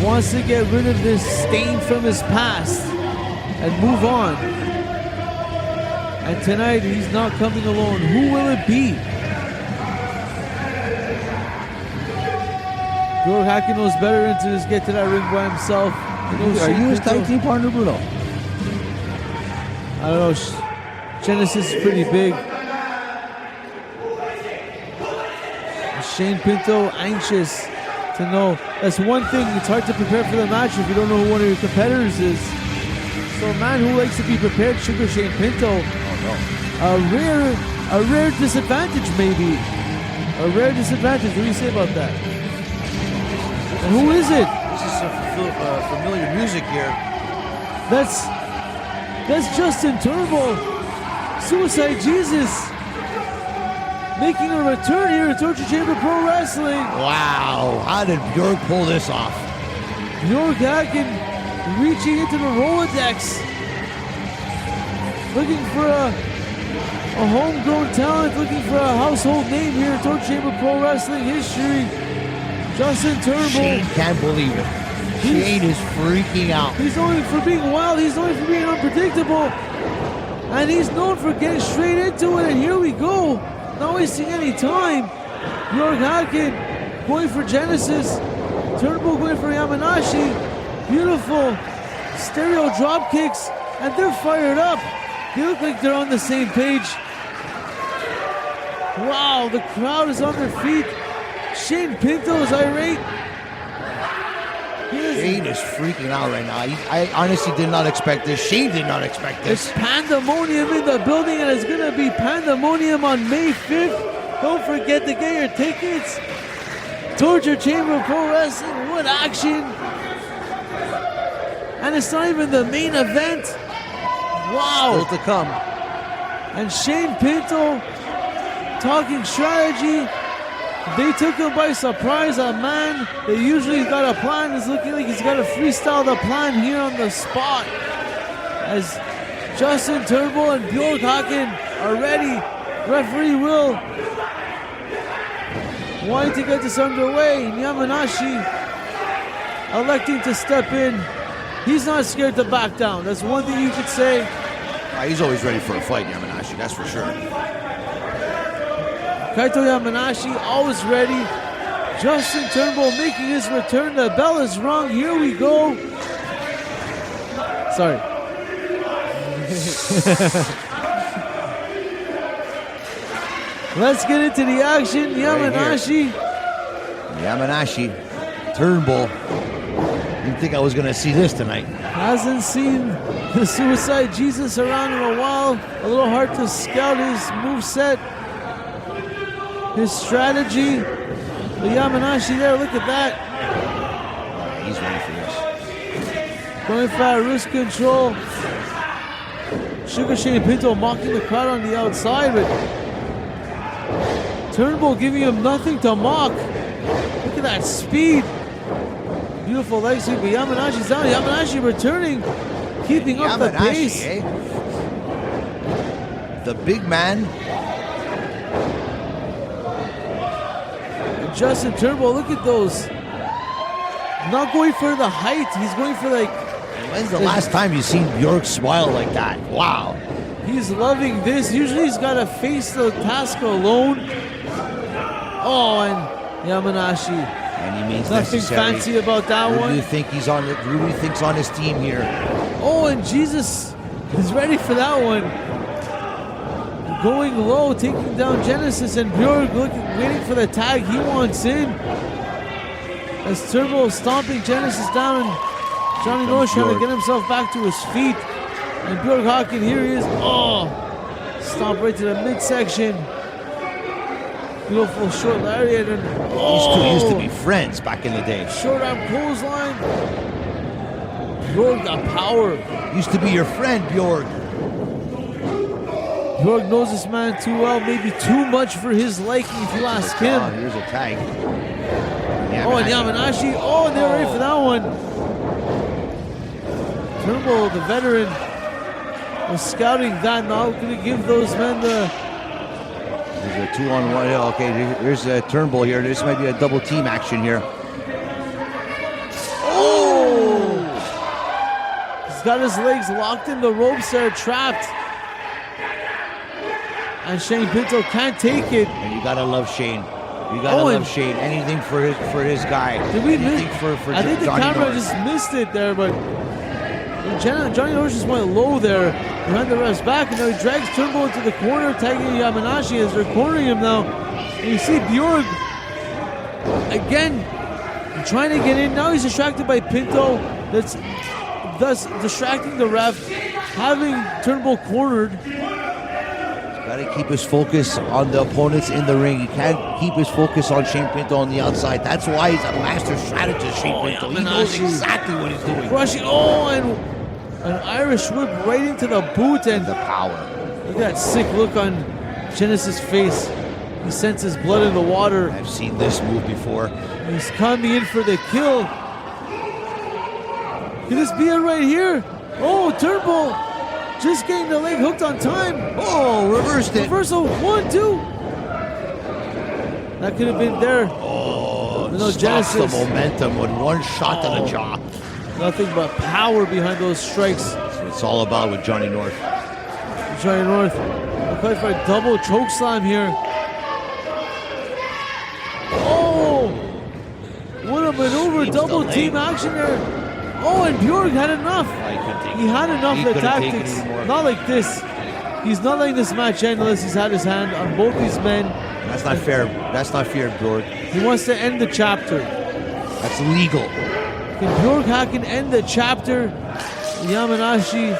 Wants to get rid of this stain from his past and move on. And tonight he's not coming alone. Who will it be? Bjorg Haaken knows better than to just get to that ring by himself. Are you his tag team partner, Bruno? I don't know. Genesis is pretty big. Shane Pinto anxious to know. That's one thing. It's hard to prepare for the match if you don't know who one of your competitors is. So a man who likes to be prepared, Sugar Shane Pinto. A rare disadvantage maybe. A rare disadvantage. What do you say about that? And who is it? This is some familiar music here. That's Justin Turbo, Suicide Jesus, making a return here at Torture Chamber Pro Wrestling. Wow, how did Bjorg pull this off? Bjorg Haaken reaching into the Rolodex, looking for a homegrown talent, looking for a household name here at Torture Chamber Pro Wrestling history. Justin Turbo. Shane can't believe it. Shane is freaking out. He's known for being wild. He's known for being unpredictable. And he's known for getting straight into it. And here we go. Not wasting any time. Bjorg Haaken going for Genesis. Turbo going for Yamanashi. Beautiful stereo drop kicks. And they're fired up. They look like they're on the same page. Wow, the crowd is on their feet. Shane Pinto is irate. Shane is freaking out right now. I honestly did not expect this. Shane did not expect this. It's pandemonium in the building, and it's going to be pandemonium on May 5th. Don't forget to get your tickets. Torture Chamber Pro Wrestling, what action. And it's not even the main event. Wow. Still to come. And Shane Pinto talking strategy. They took him by surprise. A man that usually got a plan is looking like he's got to freestyle the plan here on the spot. As Justin Turbo and Bjorg Haaken are ready. Referee Will wanting to get this underway. Yamanashi electing to step in. He's not scared to back down. That's one thing you could say. He's always ready for a fight, Yamanashi, that's for sure. Kaito Yamanashi always ready. Justin Turnbull making his return. The bell is rung. Here we go. Sorry. Let's get into the action. Yamanashi. Yamanashi. Turnbull. Didn't think I was going to see this tonight. Hasn't seen the Suicide Jesus around in a while. A little hard to scout his moveset. His strategy. The Yamanashi there, look at that. He's ready for this. Going for wrist control. Sugar Shane Pinto mocking the crowd on the outside, but Turnbull giving him nothing to mock. Look at that speed. Beautiful leg sweep, but Yamanashi's down. Yamanashi returning, keeping up the pace. The big man. Justin Turnbull, look at those. Not going for the height, he's going for like... When's the last time you've seen Bjorg smile like that? Wow. He's loving this. Usually he's got to face the task alone. Oh, and Yamanashi. And he means nothing necessary. fancy about that Who one. do you think he's on? Who do you think's on his team here? Oh, and Jesus is ready for that one. Going low, taking down Genesis, and Bjorg waiting for the tag he wants in. As Turbo stomping Genesis down, and Johnny Nosh trying to get himself back to his feet. And Bjorg Haaken, here he is. Oh, stomp right to the midsection. Beautiful short lariat. And These two used to be friends back in the day. Short arm clothesline. Bjorg got power. Used to be your friend, Bjorg. Bjorg knows this man too well, maybe too much for his liking if you ask him. Here's a tag. Oh, and Yamanashi. Oh, and they were ready for that one. Turnbull, the veteran, was scouting that. Now going to give those men the... There's a 2-on-1. Okay, here's a Turnbull here. This might be a double team action here. Oh! He's got his legs locked in the ropes there, trapped. And Shane Pinto can't take it. And you gotta love Shane. You gotta love Shane. Anything for his guy. Did we miss? For I think the Johnny camera North. just missed it there, but Johnny North just went low there behind the ref's back, and now he drags Turnbull into the corner, tagging Yamanashi as they're cornering him now. And you see Bjorg again trying to get in. Now he's distracted by Pinto. That's thus distracting the ref, having Turnbull cornered. Got to keep his focus on the opponents in the ring. He can't keep his focus on Shane Pinto on the outside. That's why he's a master strategist, Shane Pinto. He knows exactly what he's doing. Crushing, and an Irish whip right into the boot, and the power. Look at that sick look on Genesis' face. He senses blood in the water. I've seen this move before. He's coming in for the kill. Could this be it right here? Oh, Turnbull just getting the leg hooked on time. Oh, reversed it. Reversal, 1, 2. That could have been there. Oh, no, stops the Genesis. momentum with one shot to the jaw. Nothing but power behind those strikes. That's what it's all about with Johnny North. Johnny North looking for a double choke slam here. Oh! What a maneuver, double team action there. Oh, and Bjorg had enough. He had enough of the tactics. Not like this. He's not letting this match end unless he's had his hand on both these men. That's not fair. That's not fair, Bjorg. He wants to end the chapter. That's legal. Can Bjorg Haaken end the chapter? Yamanashi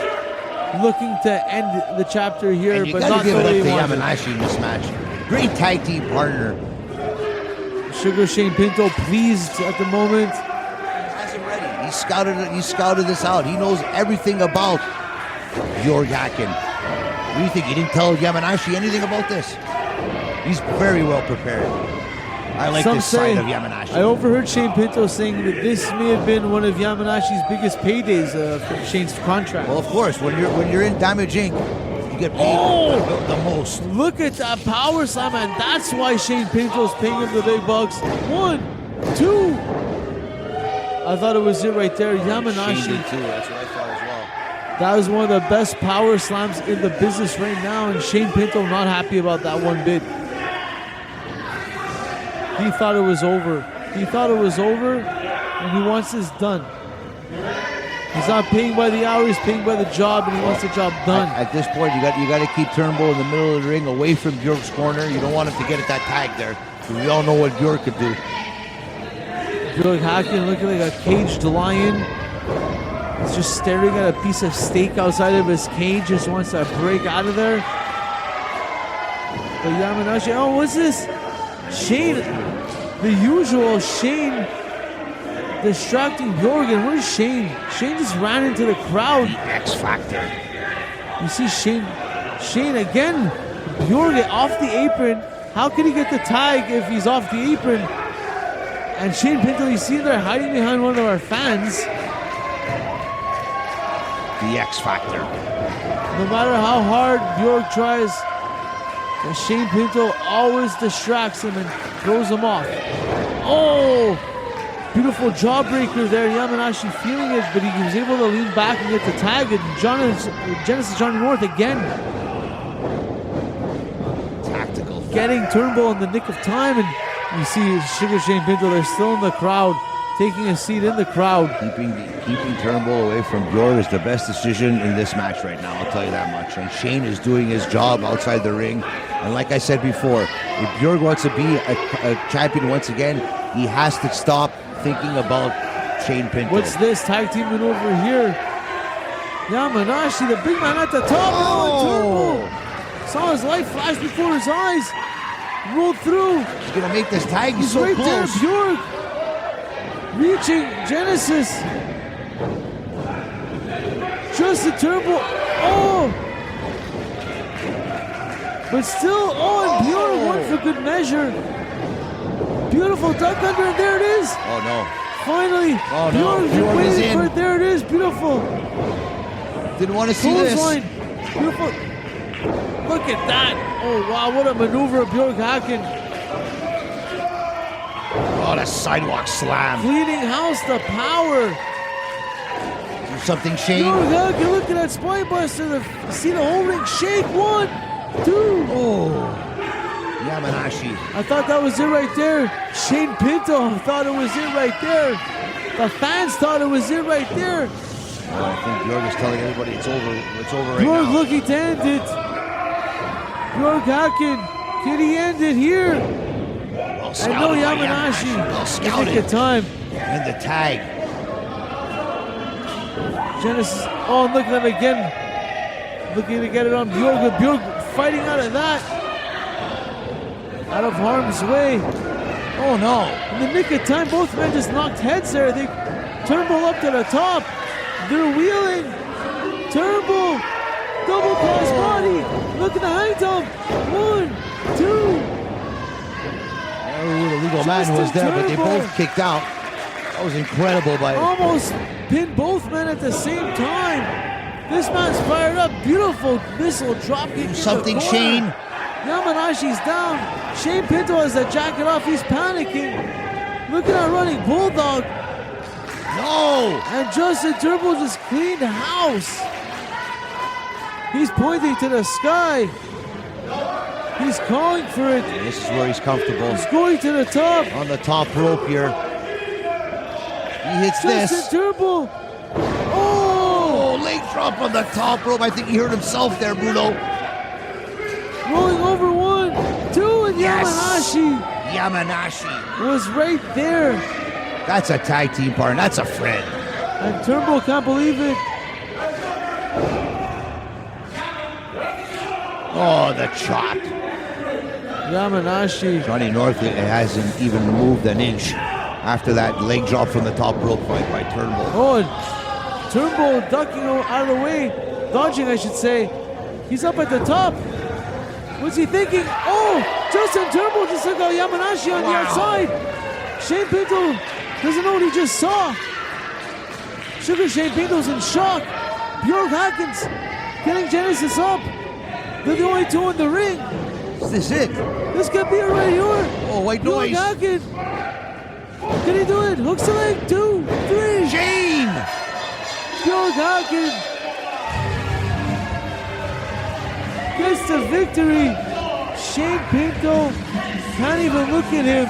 looking to end the chapter here, And you but gotta not give the it way up he to wanted. Yamanashi in this match. Great tag team partner. Sugar Shane Pinto pleased at the moment. He scouted this out. He knows everything about Bjorg Haaken. What do you think? He didn't tell Yamanashi anything about this? He's very well prepared. I like Some this say, side of Yamanashi. I overheard Shane Pinto saying that this may have been one of Yamanashi's biggest paydays from Shane's contract. Well, of course, when you're in Damage Inc., you get paid the most. Look at that power slam, and that's why Shane Pinto's paying him the big bucks. 1, 2. I thought it was it right there. Yamanashi. Shane did too. That's what I thought as well. That was one of the best power slams in the business right now, and Shane Pinto not happy about that one bit. He thought it was over. He thought it was over, and he wants this done. He's not paying by the hour, he's paying by the job, and he wants the job done. At this point, you got to keep Turnbull in the middle of the ring, away from Bjork's corner. You don't want him to get at that tag there. We all know what Bjork could do. Bjorg Haaken looking like a caged lion. He's just staring at a piece of steak outside of his cage, just wants to break out of there. But Yamanashi, oh, what's this? Shane, the usual Shane distracting Bjorg. And where's Shane? Shane just ran into the crowd. The X Factor. You see Shane again. Bjorg off the apron. How can he get the tag if he's off the apron? And Shane Pinto, you see there hiding behind one of our fans. The X Factor. No matter how hard Bjorg tries, Shane Pinto always distracts him and throws him off. Oh! Beautiful jawbreaker there. Yamanashi feeling it, but he was able to lean back and get the tag. And Genesis Johnny North again. Tactical. Getting Turnbull in the nick of time. And you see Sugar Shane Pinto, they're still in the crowd, taking a seat in the crowd. Keeping Turnbull away from Bjorg is the best decision in this match right now, I'll tell you that much. And Shane is doing his job outside the ring. And like I said before, if Bjorg wants to be a champion once again, he has to stop thinking about Shane Pinto. What's this tag team maneuver here? Yamanashi, the big man at the top. Oh, Turnbull saw his life flash before his eyes. Rolled through. He's going to make this tag. He's so right close. there, Bjorg. Reaching Genesis. Just a Turnbull. Oh! But still, and Bjorg one for good measure. Beautiful duck under, and there it is. Oh, no. Finally, Oh, no. Bjorg Bjorg is waiting in. for it. There it is. Beautiful. Didn't want to see this. Clothesline. Beautiful. Look at that. Oh, wow. What a maneuver of Bjorg Haaken. Oh, the sidewalk slam. Cleaning house, the power. Do something, Shane. Bjorg Haaken, look at that spine buster. See the whole ring shake. 1, 2. Oh. Yamanashi. I thought that was it right there. Shane Pinto thought it was it right there. The fans thought it was it right there. Well, I think Bjorg is telling everybody it's over. It's over right Bjorg now. looking to end it. Bjorg Haaken, can he end it here? Well And scouted no by Yamanashi. Well Nick scouted. of time. And the tag. Genesis, look at him again. Looking to get it on Bjorg. Bjorg fighting out of that. Out of harm's way. Oh no. In the nick of time, both men just knocked heads there. They Turnbull up to the top. They're wheeling. Turnbull. Double cross body. Look at the high top. 1, 2. The legal man was there, but they both kicked out. That was incredible by Almost pinned both men at the same time. This man's fired up. Beautiful missile drop kick. Do something, Shane. Yamanashi's down. Shane Pinto has the jacket off. He's panicking. Look at that running bulldog. No! And Justin Turnbull just cleaned house. He's pointing to the sky. He's calling for it. This is where he's comfortable. He's going to the top. On the top rope here. He hits this. Justin Turnbull. Oh, leg drop on the top rope. I think he hurt himself there, Bruno. Rolling over 1, 2, and Yes. Yamanashi Yamanashi. was right there. That's a tag team partner. That's a friend. And Turnbull can't believe it. Oh, the chop. Yamanashi. Johnny North hasn't even moved an inch after that leg drop from the top rope fight by Turnbull. Oh, and Turnbull ducking out of the way. Dodging, I should say. He's up at the top. What's he thinking? Oh, Justin Turnbull just took out Yamanashi on the outside. Shane Pinto doesn't know what he just saw. Sugar Shane Pinto's in shock. Bjorg Haaken's getting Genesis up. They're the only two in the ring. Is this it? This could be it right here. Oh, white Bjorg noise. Haaken. Can he do it? Hooks the leg. 2, 3. Shane! Bjorg Haaken gets the victory. Shane Pinto can't even look at him.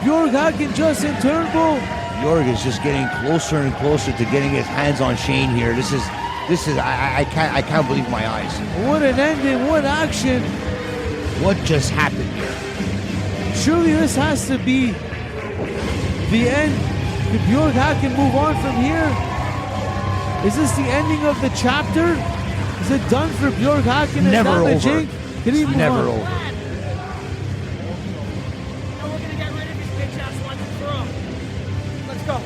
Bjorg Haaken, Justin Turnbull. Bjorg is just getting closer and closer to getting his hands on Shane here. This is I can't believe my eyes. What an ending, what action. What just happened here? Surely this has to be the end. Could Bjorg Haaken move on from here? Is this the ending of the chapter? Is it done for Bjorg Haaken and Never Damage over. Inc? Can he It's move never on? over. We're gonna get rid of his bitch ass once and for all. Let's go.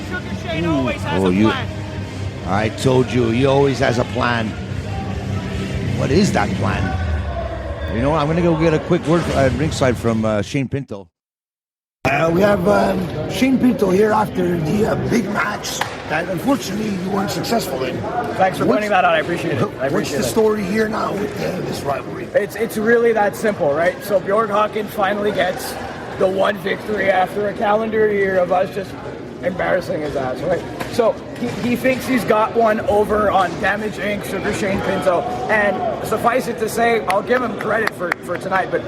Sugar Shane always has a plan. I told you, he always has a plan. What is that plan? You know what? I'm going to go get a quick word at ringside from Shane Pinto. We have Shane Pinto here after the big match that unfortunately you weren't successful in. Thanks for pointing that out. I appreciate it. What's the story here now with this rivalry? It's really that simple, right? So Bjorg Haaken finally gets the one victory after a calendar year of us just embarrassing his ass, right? So he thinks he's got one over on Damage Inc., Sugar Shane Pinto, and suffice it to say, I'll give him credit for tonight, but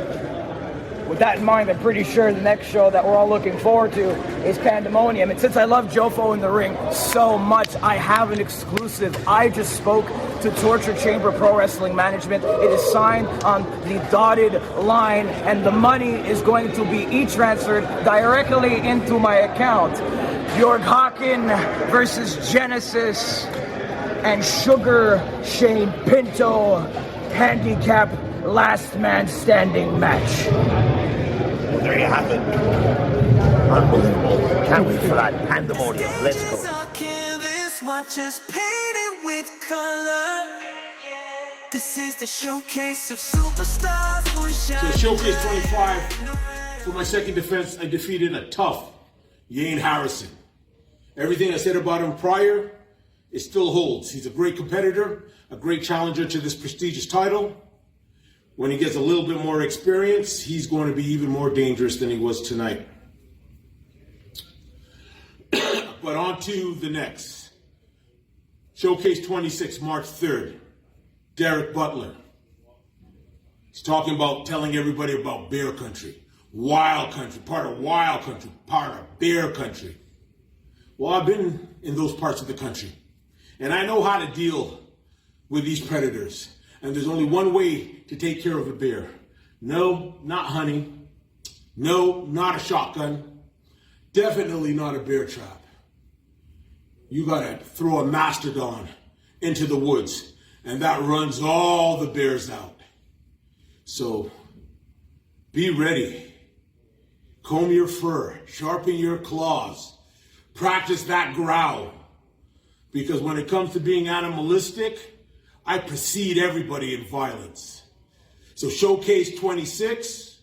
with that in mind, I'm pretty sure the next show that we're all looking forward to is Pandemonium. And since I love Jofo in the ring so much, I have an exclusive. I just spoke to Torture Chamber Pro Wrestling Management. It is signed on the dotted line, and the money is going to be e-transferred directly into my account. Bjorg Haaken versus Genesis and Sugar Shane Pinto handicap last man standing match. Well, there you have it. Unbelievable. Can't wait for that Pandemonium. Let's go. watch us paint it with color. This is the showcase of superstars. So Showcase 25, for my second defense, I defeated a tough Yane Harrison. Everything I said about him prior, it still holds. He's a great competitor, a great challenger to this prestigious title. When he gets a little bit more experience, he's going to be even more dangerous than he was tonight. But on to the next. Showcase 26, March 3rd. Derrick Butler. He's talking about telling everybody about bear country. Wild country, part of wild country, part of bear country. Well, I've been in those parts of the country, and I know how to deal with these predators. And there's only one way to take care of a bear. No, not hunting. No, not a shotgun. Definitely not a bear trap. You gotta throw a mastodon into the woods, and that runs all the bears out. So, be ready. Comb your fur, sharpen your claws, practice that growl. Because when it comes to being animalistic, I precede everybody in violence. So Showcase 26,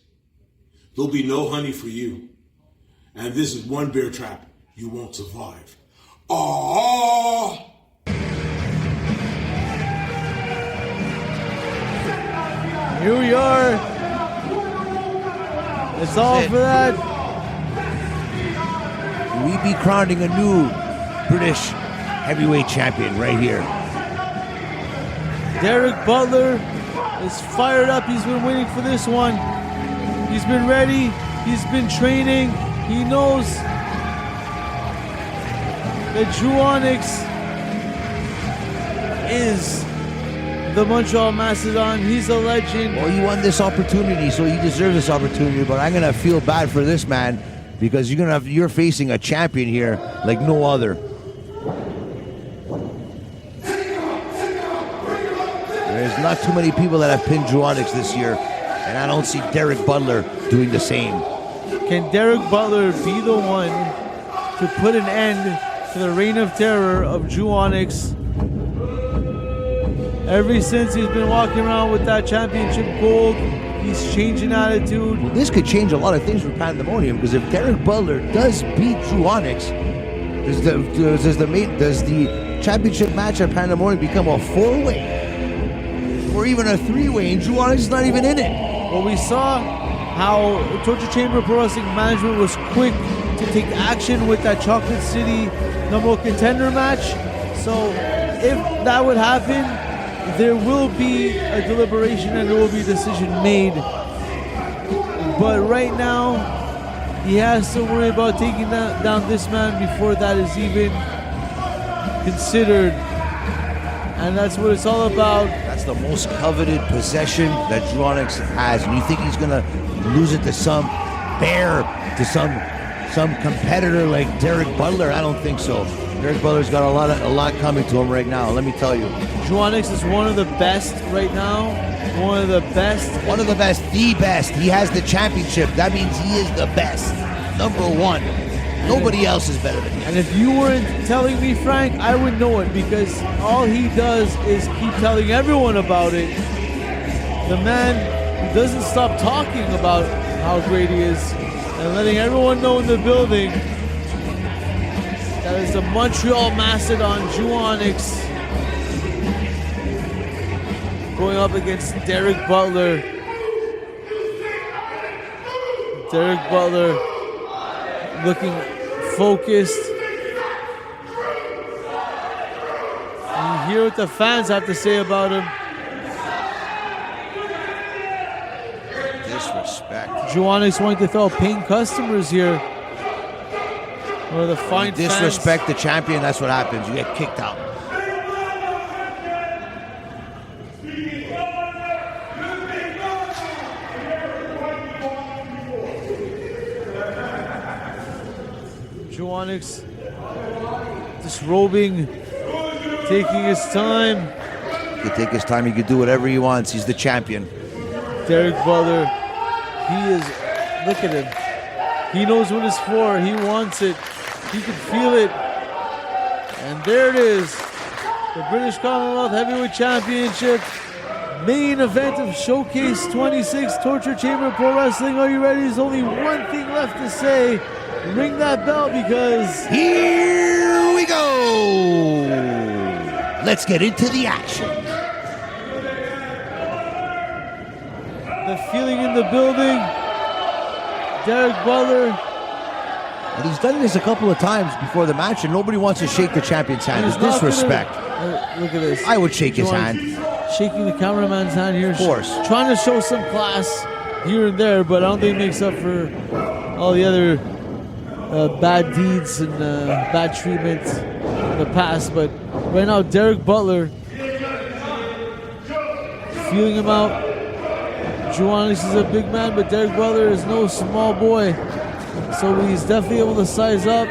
there'll be no honey for you. And this is one bear trap you won't survive. Aww! Here we are. That's all for that. We be crowning a new British heavyweight champion right here. Derrick Butler is fired up. He's been waiting for this one. He's been ready. He's been training. He knows that Dru Onyx is the Montreal Mastodon. He's a legend. Well, he won this opportunity, so he deserves this opportunity. But I'm gonna feel bad for this man because you're facing a champion here like no other. There's not too many people that have pinned Dru Onyx this year, and I don't see Derrick Butler doing the same. Can Derrick Butler be the one to put an end to the reign of terror of Dru Onyx? Ever since he's been walking around with that championship gold, he's changing attitude. Well, this could change a lot of things for Pandemonium, because if Derrick Butler does beat Dru Onyx, does the championship match at Pandemonium become a 4-way? Or even a 3-way, and Dru Onyx is not even in it. Well, we saw how Torture Chamber Pro Wrestling Management was quick to take action with that Chocolate City number 1 contender match. So if that would happen, there will be a deliberation and there will be a decision made. But right now, he has to worry about taking down this man before that is even considered. And that's what it's all about. That's the most coveted possession that Dru Onyx has. And you think he's gonna lose it to some bear, to some competitor like Derrick Butler? I don't think so. Derrick Butler's got a lot coming to him right now, let me tell you. Dru Onyx is one of the best right now. One of the best. One of the best, the best. He has the championship. That means he is the best. Number 1. Nobody else is better than him. And if you weren't telling me, Frank, I would know it, because all he does is keep telling everyone about it. The man who doesn't stop talking about how great he is and letting everyone know in the building that is the Montreal Mastodon, Dru Onyx, going up against Derrick Butler. Derrick Butler looking focused. And you hear what the fans have to say about him. Disrespect. Dru Onyx wanting to throw paying customers here. Or the fine disrespect the champion, that's what happens. You get kicked out. Dru Onyx disrobing, taking his time. He can take his time, he can do whatever he wants. He's the champion. Derrick Butler, look at him. He knows what it's for. He wants it. He can feel it. And there it is. The British Commonwealth Heavyweight Championship. Main event of Showcase 26 Torture Chamber Pro Wrestling. Are you ready? There's only one thing left to say. Ring that bell because here we go. Let's get into the action. The feeling in the building. Derrick Butler. And he's done this a couple of times before the match, and nobody wants to shake the champion's hand. It's disrespect. Look at this. I would shake his hand. Shaking the cameraman's hand here. Of course. Trying to show some class here and there, but I don't think it makes up for all the other bad deeds and bad treatment in the past. But right now, Derrick Butler feeling him out. Dru Onyx is a big man, but Derrick Butler is no small boy. So he's definitely able to size up.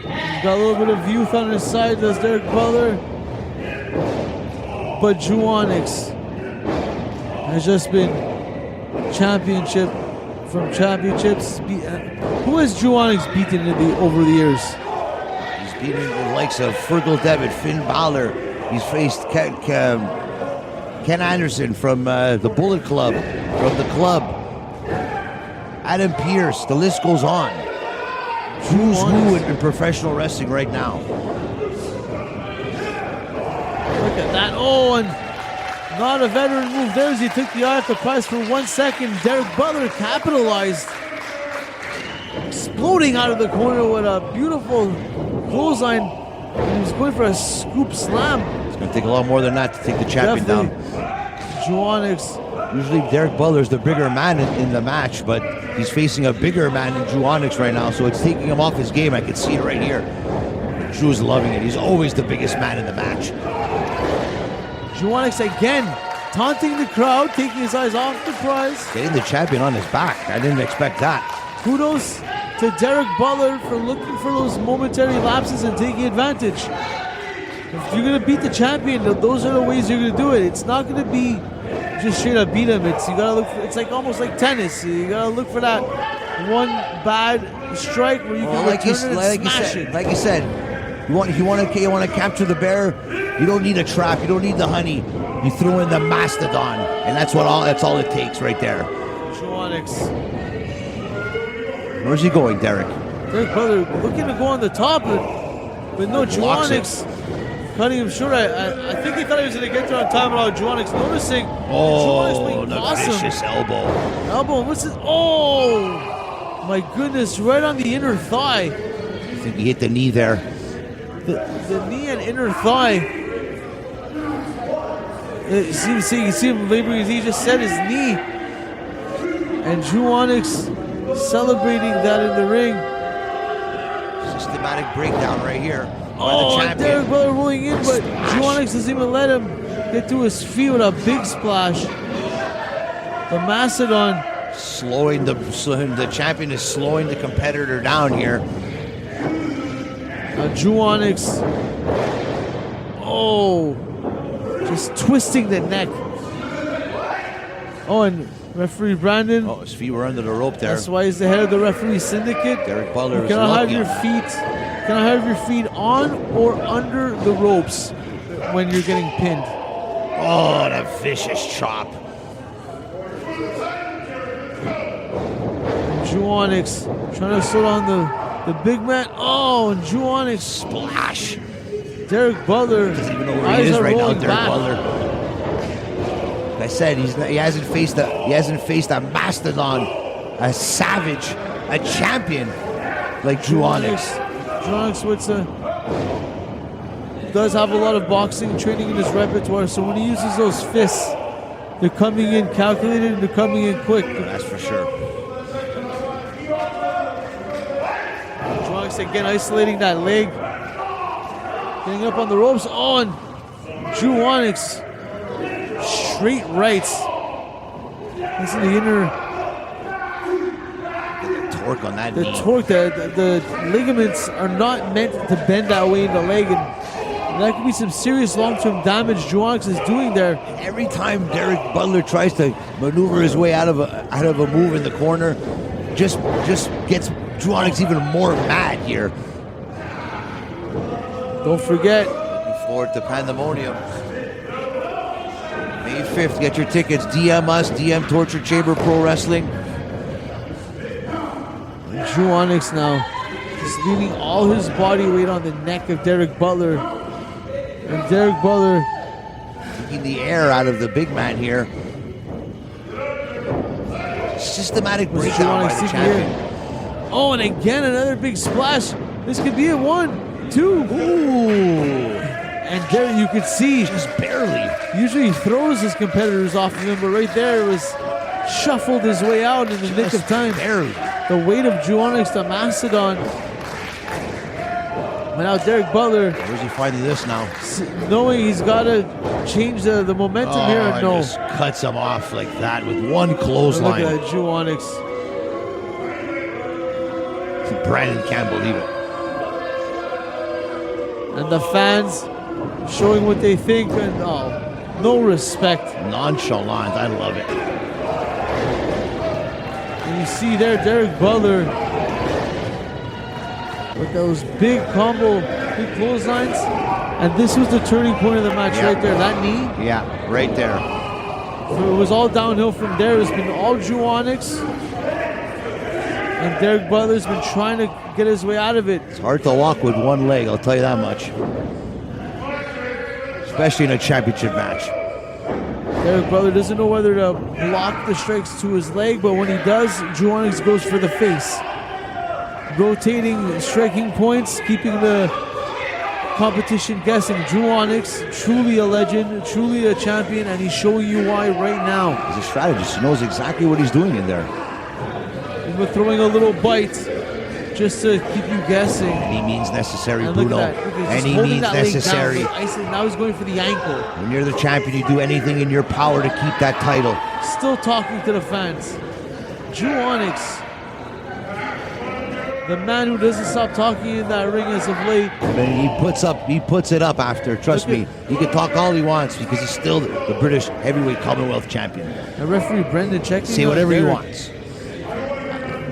He's got a little bit of youth on his side, does Derrick Butler. But Dru Onyx has just been championship from championships. Who has Dru Onyx beaten over the years? He's beaten the likes of Fergal Devitt, Finn Balor. He's faced Ken Anderson from the Bullet Club, from the club. Adam Pearce, the list goes on. Who's who in professional wrestling right now? Look at that. Oh, and not a veteran move there as he took the eye off the prize for 1 second. Derrick Butler capitalized. Exploding out of the corner with a beautiful clothesline. He was going for a scoop slam. It's going to take a lot more than that to take the champion down. Dru Onyx. Usually Derrick Butler's the bigger man in the match, but he's facing a bigger man in Dru Onyx right now, so it's taking him off his game. I can see it right here. Dru's loving it. He's always the biggest man in the match. Dru Onyx again, taunting the crowd, taking his eyes off the prize. Getting the champion on his back. I didn't expect that. Kudos to Derrick Butler for looking for those momentary lapses and taking advantage. If you're going to beat the champion, those are the ways you're going to do it. It's not going to be just straight up beat him. You gotta look for, it's like almost like tennis. You gotta look for that one bad strike where you can return it and smash it. Like you said, you want to capture the bear. You don't need a trap. You don't need the honey. You throw in the mastodon, and that's all it takes right there. Dru Onyx. Where's he going, Derrick? Derrick Butler looking to go on the top, but no, Dru Onyx cutting him short. I think he thought he was going to get there on time without Dru Onyx noticing. Oh, the vicious elbow. Elbow, what's this? Oh, my goodness, right on the inner thigh. I think he hit the knee there. The knee and inner thigh. You see him laboring. He just set his knee. And Dru Onyx celebrating that in the ring. Systematic breakdown right here. Oh, Derrick Butler rolling in, but Dru Onyx doesn't even let him get to his feet with a big splash. The Mastodon. The champion is slowing the competitor down here. Dru Onyx. Oh, just twisting the neck. Oh, and referee Brandon. Oh, his feet were under the rope there. That's why he's the head of the referee syndicate. Derrick Butler You cannot have your feet. Cannot have your feet on or under the ropes when you're getting pinned. Oh, the vicious chop. Dru Onyx trying to slow down the big man. Oh, and Dru Onyx splash. Derrick Butler. Doesn't even know where he is right now, Derrick Butler. Like I said, he hasn't faced a mastodon, a savage, a champion like Dru Onyx. Dru Onyx does have a lot of boxing training in his repertoire, so when he uses those fists, they're coming in calculated and they're coming in quick. That's for sure. Dru Onyx again isolating that leg. Getting up on the ropes. Oh, and Dru Onyx straight rights. Listen to the inner torque on that knee. The torque, the ligaments are not meant to bend that way in the leg, and that could be some serious long-term damage Dru Onyx is doing there. Every time Derrick Butler tries to maneuver his way out of a move in the corner, just gets Dru Onyx even more mad here. Don't forget. Looking forward to Pandemonium. May 5th, get your tickets. DM us, DM Torture Chamber Pro Wrestling. Dru Onyx now. Just leaving all his body weight on the neck of Derrick Butler. And Derrick Butler taking the air out of the big man here. Systematic breakdown by the champion. Here. Oh, and again another big splash. This could be a 1, 2. Ooh. And there you could see. Just barely. Usually he throws his competitors off of him, but right there it was shuffled his way out in the nick of time. Barely. The weight of Dru Onyx to Mastodon. But now Derrick Butler. Where's he finding this now? Knowing he's got to change the momentum here. And no. Just cuts him off like that with one clothesline. Look at that, Dru Onyx. Brandon can't believe it. And the fans showing what they think, and no respect. Nonchalant, I love it. And you see there Derrick Butler with those big combo, big clotheslines. And this was the turning point of the match right there. That knee. Yeah, right there. So it was all downhill from there. It's been all Dru Onyx. And Derrick Butler's been trying to get his way out of it. It's hard to walk with one leg, I'll tell you that much. Especially in a championship match. Derrick Butler doesn't know whether to block the strikes to his leg, but when he does, Dru Onyx goes for the face. Rotating, striking points, keeping the competition guessing. Dru Onyx, truly a legend, truly a champion, and he's showing you why right now. He's a strategist. He knows exactly what he's doing in there. And we're throwing a little bite just to keep you guessing. Any means necessary, and Bruno. Any means necessary. Now he's going for the ankle. When you're the champion, you do anything in your power to keep that title. Still talking to the fans. Dru Onyx, the man who doesn't stop talking in that ring as of late. But he puts it up after. Trust me, he can talk all he wants because he's still the British Heavyweight Commonwealth Champion. And referee Brendan checking. Say whatever he wants.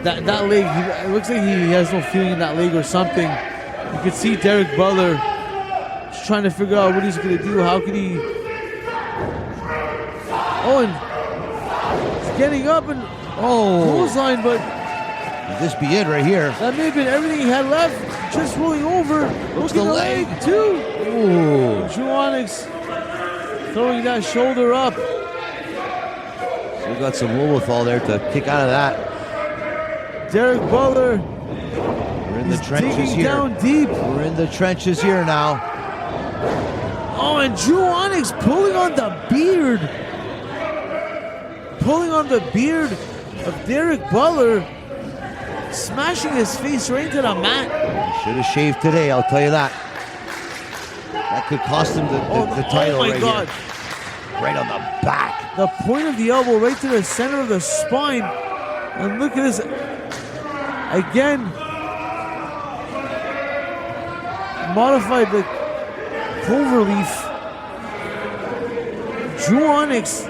That leg, it looks like he has no feeling in that leg or something. You can see Derrick Butler just trying to figure out what he's going to do. How can he... Oh, and he's getting up and... clothesline, but... Could this be it right here? That may have been everything he had left. Just rolling over. Looks the leg. Too. Ooh. Dru Onyx throwing that shoulder up. So we got some wherewithal there to kick out of that. Derrick Butler. We're in the trenches here. Down deep. We're in the trenches here now. Oh, and Dru Onyx pulling on the beard. Pulling on the beard of Derrick Butler. Smashing his face right into the mat. He should have shaved today, I'll tell you that. That could cost him the title right God. Here. Right on the back. The point of the elbow right to the center of the spine. And look at this. Again. Modified the cloverleaf. Dru Onyx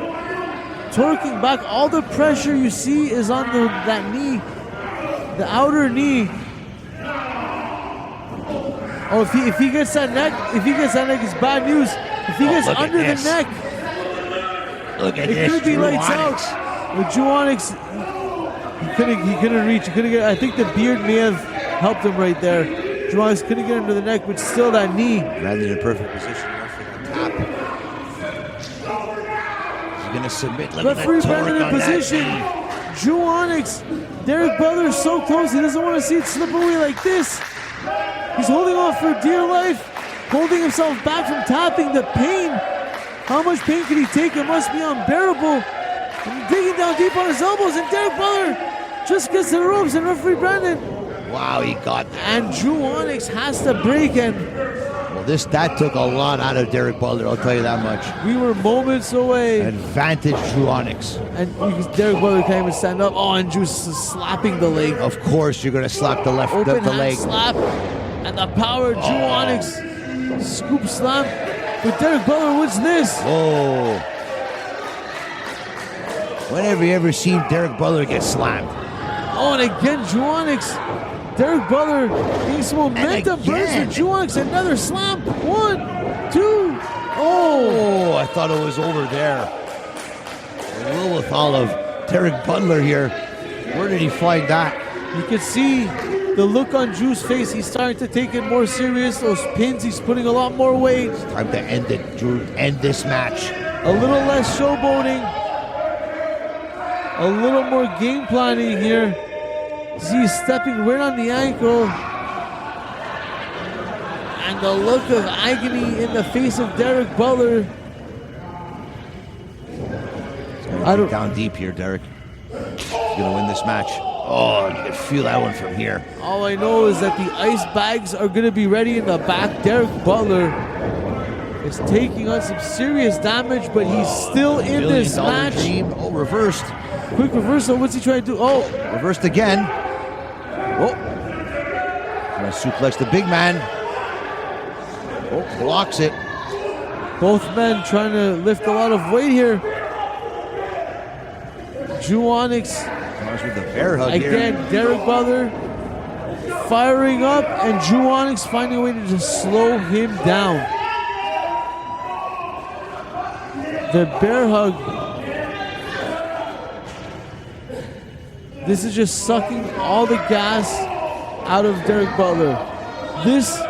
torquing back. All the pressure you see is on that knee. The outer knee. Oh, if he gets that neck, it's bad news. If he gets under the neck, it could be lights out. With Dru Onyx, he couldn't reach. He couldn't get. I think the beard may have helped him right there. Dru Onyx couldn't get under the neck, but still that knee. Landed in a perfect position there for the tap. He's gonna submit. Referee Brendan in position. Dru Onyx. Derrick Butler is so close, he doesn't want to see it slip away like this. He's holding on for dear life, holding himself back from tapping. The pain, how much pain can he take? It must be unbearable. And digging down deep on his elbows, and Derrick Butler just gets to the ropes, and referee Brandon. Wow, he got that. And Dru Onyx has to break, and that took a lot out of Derrick Butler, I'll tell you that much. We were moments away. Advantage Dru Onyx. And Derrick Butler can't even stand up. Oh, and Dru's slapping the leg. Of course you're going to slap the left Open the leg. Slap. And the power of Dru Onyx. Scoop slam. But Derrick Butler wins this. Oh. When have you ever seen Derrick Butler get slammed? Oh, and again, Dru Onyx. Derrick Butler getting some momentum. Burns with Dru Onyx. Another slam. 1, 2. Oh, I thought it was over there. The wherewithal of Derrick Butler here. Where did he find that? You can see the look on Dru's face. He's starting to take it more serious. Those pins, he's putting a lot more weight. It's time to end it, Dru. End this match. A little less showboating. A little more game planning here. See, he's stepping right on the ankle. And the look of agony in the face of Derrick Butler. I don't down deep here, Derrick. He's gonna win this match. Oh, you can feel that one from here. All I know is that the ice bags are gonna be ready in the back. Derrick Butler is taking on some serious damage, but he's still in this match. Dream. Oh, reversed. Quick reversal. What's he trying to do? Oh, reversed again. Oh, gonna suplex the big man. Oh, blocks it. Both men trying to lift a lot of weight here. Dru Onyx with the bear hug again. Here. Derrick Butler firing up, and Dru Onyx finding a way to just slow him down. The bear hug. This is just sucking all the gas out of Derrick Butler. This,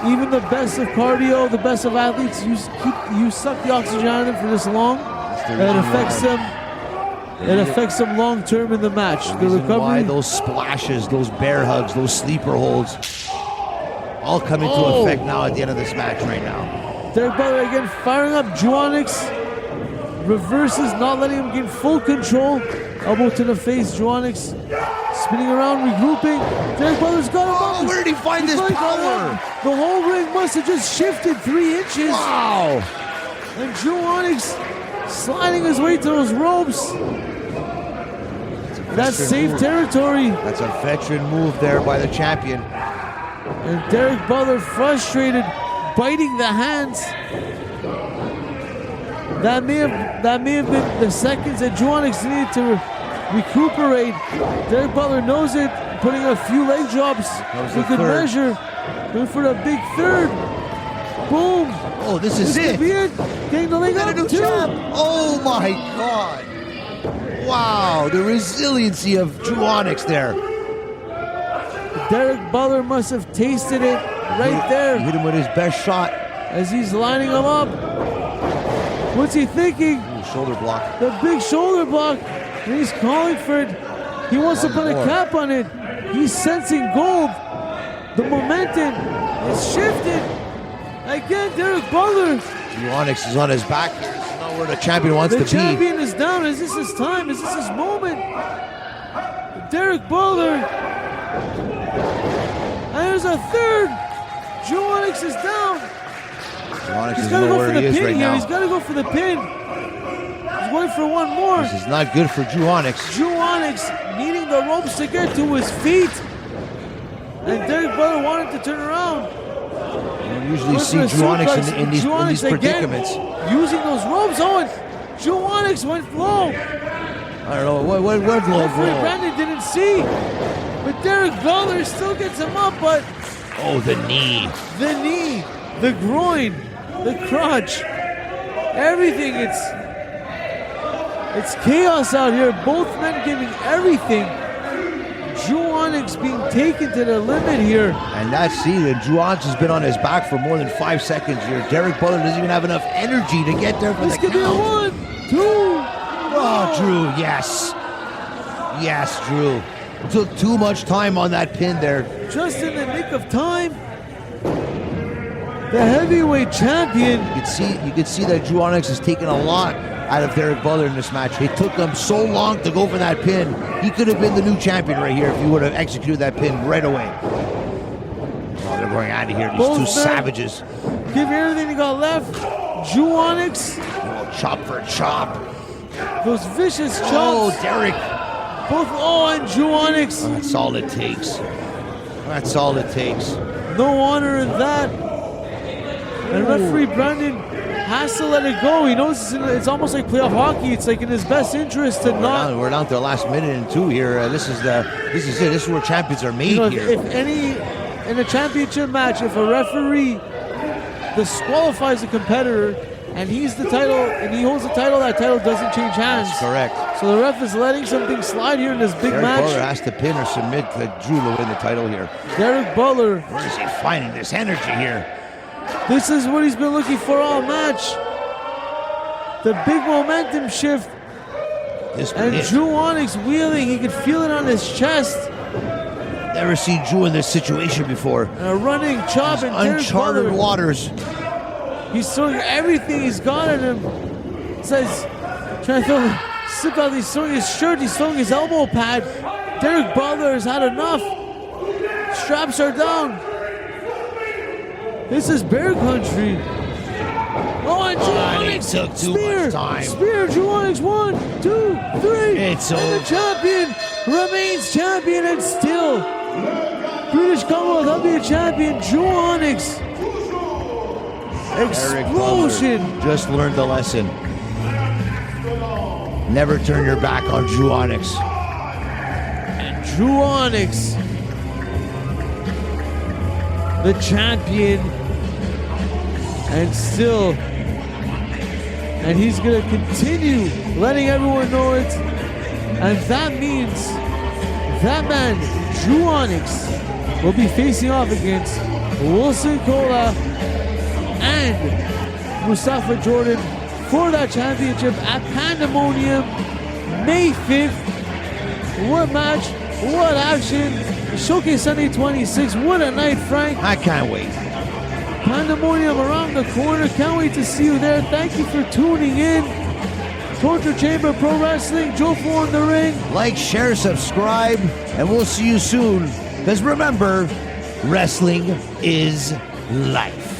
even the best of cardio, the best of athletes, you suck the oxygen out of them for this long, and it affects them. It affects them long term in the match. The recovery. Why those splashes, those bear hugs, those sleeper holds, all come into effect now at the end of this match right now. Derrick Butler again firing up. Dru Onyx reverses, not letting him gain full control. Elbow to the face. Dru Onyx spinning around, regrouping. Derrick Butler's got him up. Where did he find this power? The whole ring must have just shifted 3 inches. Wow! And Dru Onyx sliding his way to those ropes. That's safe territory. That's a veteran move there by the champion. And Derrick Butler frustrated, biting the hands. That may have been the seconds that Dru Onyx needed to recuperate. Derrick Butler knows it, putting a few leg drops. We could measure. Going for the big third. Boom. Oh, this is it. Could be it. Getting the leg up too. Oh my God. Wow, the resiliency of Dru Onyx there. Derrick Butler must have tasted it right there. Hit him with his best shot. As he's lining him up. What's he thinking? Ooh, shoulder block. The big shoulder block. And he's calling for it. He wants to put a cap on it. He's sensing gold. The momentum is shifted. Again, Derrick Butler. Dru Onyx is on his back here. This is not where the champion wants to be. The champion is down. Is this his time? Is this his moment? Derrick Butler. And there's a third. Dru Onyx is down. Dru Onyx He's is got to go where for he the is pin right here. now. He's got to go for the pin. He's going for one more. This is not good for Dru Onyx. Dru Onyx needing the ropes to get to his feet. And Derrick Butler wanted to turn around. You usually see Dru Onyx in these predicaments. Using those ropes. Oh, and Dru Onyx went low. I don't know. What low blow? Brandon didn't see. But Derrick Butler still gets him up, but... Oh, the knee. The knee. The groin. The crotch. Everything. It's chaos out here. Both men giving everything. Dru Onyx being taken to the limit here. And that's that Dru Onyx has been on his back for more than 5 seconds here. Derrick Butler doesn't even have enough energy to get there for this the could count. Be a 1, 2. Oh, Dru, yes. Yes, Dru. Took too much time on that pin there. Just in the nick of time. The heavyweight champion. You could see that Dru Onyx has taken a lot out of Derrick Butler in this match. It took him so long to go for that pin. He could have been the new champion right here if he would have executed that pin right away. Oh, they're going out of here. These Both two savages. Give everything they got left. Dru Onyx. Oh, chop for chop. Those vicious chops. Oh, Derrick. Both and Dru Onyx. Oh, that's all it takes. That's all it takes. No honor in that. And referee Brandon has to let it go. He knows it's almost like playoff hockey. It's like in his best interest to not. We're down to the last minute and two here. This is it. This is where champions are made here. If any in a championship match, if a referee disqualifies a competitor and he's the title and he holds the title, that title doesn't change hands. That's correct. So the ref is letting something slide here in this big Derrick match. Butler has to pin or submit to Dru to win the title here. Derrick Butler. Where is he finding this energy here? This is what he's been looking for all match. The big momentum shift. And Dru Onyx wheeling. He could feel it on his chest. Never seen Dru in this situation before. And a running chop and uncharted waters. He's throwing everything he's got at him. Says, trying to slip out. He's throwing his shirt. He's throwing his elbow pad. Derrick Butler has had enough. Straps are down. This is bear country. Oh, and Dru Onyx took too much time. Spear, Dru Onyx, 1, 2, 3. It's and over. the champion remains champion and still British Commonwealth Heavyweight Champion Dru Onyx. Explosion. Just learned the lesson. Never turn your back on Dru Onyx. And Dru Onyx, the champion, and still, and he's gonna continue letting everyone know it, and that means that man, Dru Onyx, will be facing off against Wilson Cola and Mustapha Jordan for that championship at Pandemonium, May 5th. What match, what action. Showcase Sunday 26, what a night, Frank. I can't wait. Pandemonium around the corner, can't wait to see you there. Thank you for tuning in. Torture Chamber Pro Wrestling, Jofo in the ring. Like, share, subscribe, and we'll see you soon. Because remember, wrestling is life.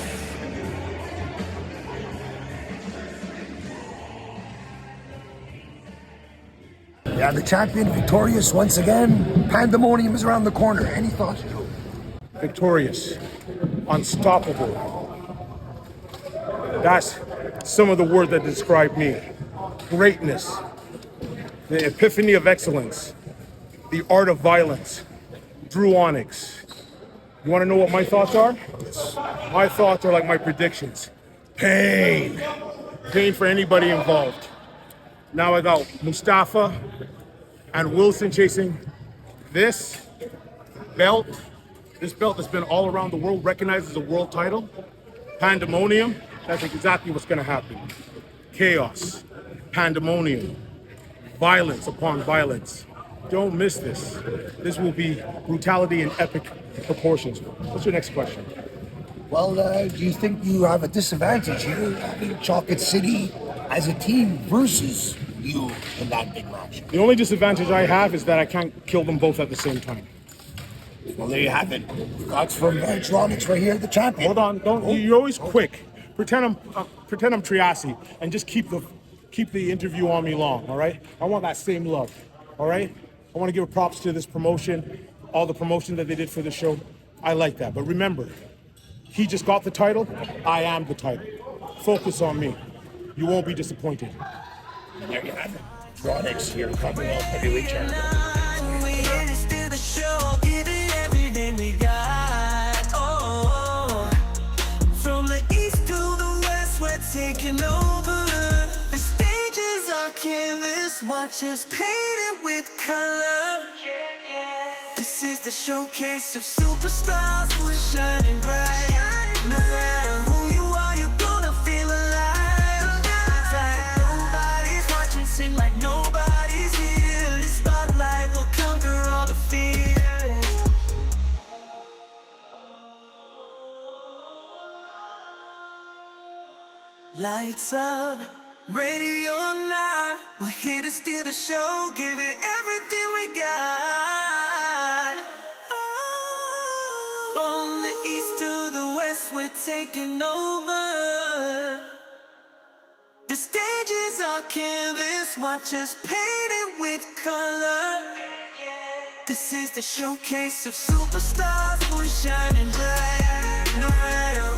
Yeah, the champion victorious once again. Pandemonium is around the corner. Any thoughts, Dru? Victorious. Unstoppable. That's some of the words that describe me. Greatness. The epiphany of excellence. The art of violence. Dru Onyx. You want to know what my thoughts are? My thoughts are like my predictions. Pain. Pain for anybody involved. Now I got Mustafa and Wilson chasing this belt. This belt that's been all around the world, recognized as a world title. Pandemonium, that's exactly what's gonna happen. Chaos, pandemonium, violence upon violence. Don't miss this. This will be brutality in epic proportions. What's your next question? Well, do you think you have a disadvantage here, having Chocolate City as a team versus you in that big match? The only disadvantage I have is that I can't kill them both at the same time. Well, there you have it. Thoughts from Dru Onyx right here, the champion. Hold on, don't. You're always quick. Pretend I'm Triassi, and just keep the interview on me long. All right? I want that same love. All right? I want to give props to this promotion, all the promotion that they did for the show. I like that. But remember, he just got the title. I am the title. Focus on me. You won't be disappointed. And there you have it. Dru Onyx here, Commonwealth Heavyweight Champion. Taking over. The stages are canvas, watches painted with color. This is the showcase of superstars who are shining bright. No matter who you are, you're gonna feel alive. It's like nobody's watching, seem like nobody's here. The spotlight will conquer all the fears. Lights up, ready or not, we're here to steal the show, give it everything we got. From the east to the west, we're taking over. The stages are canvas, watch us painted with color. This is the showcase of superstars who are shining bright. No matter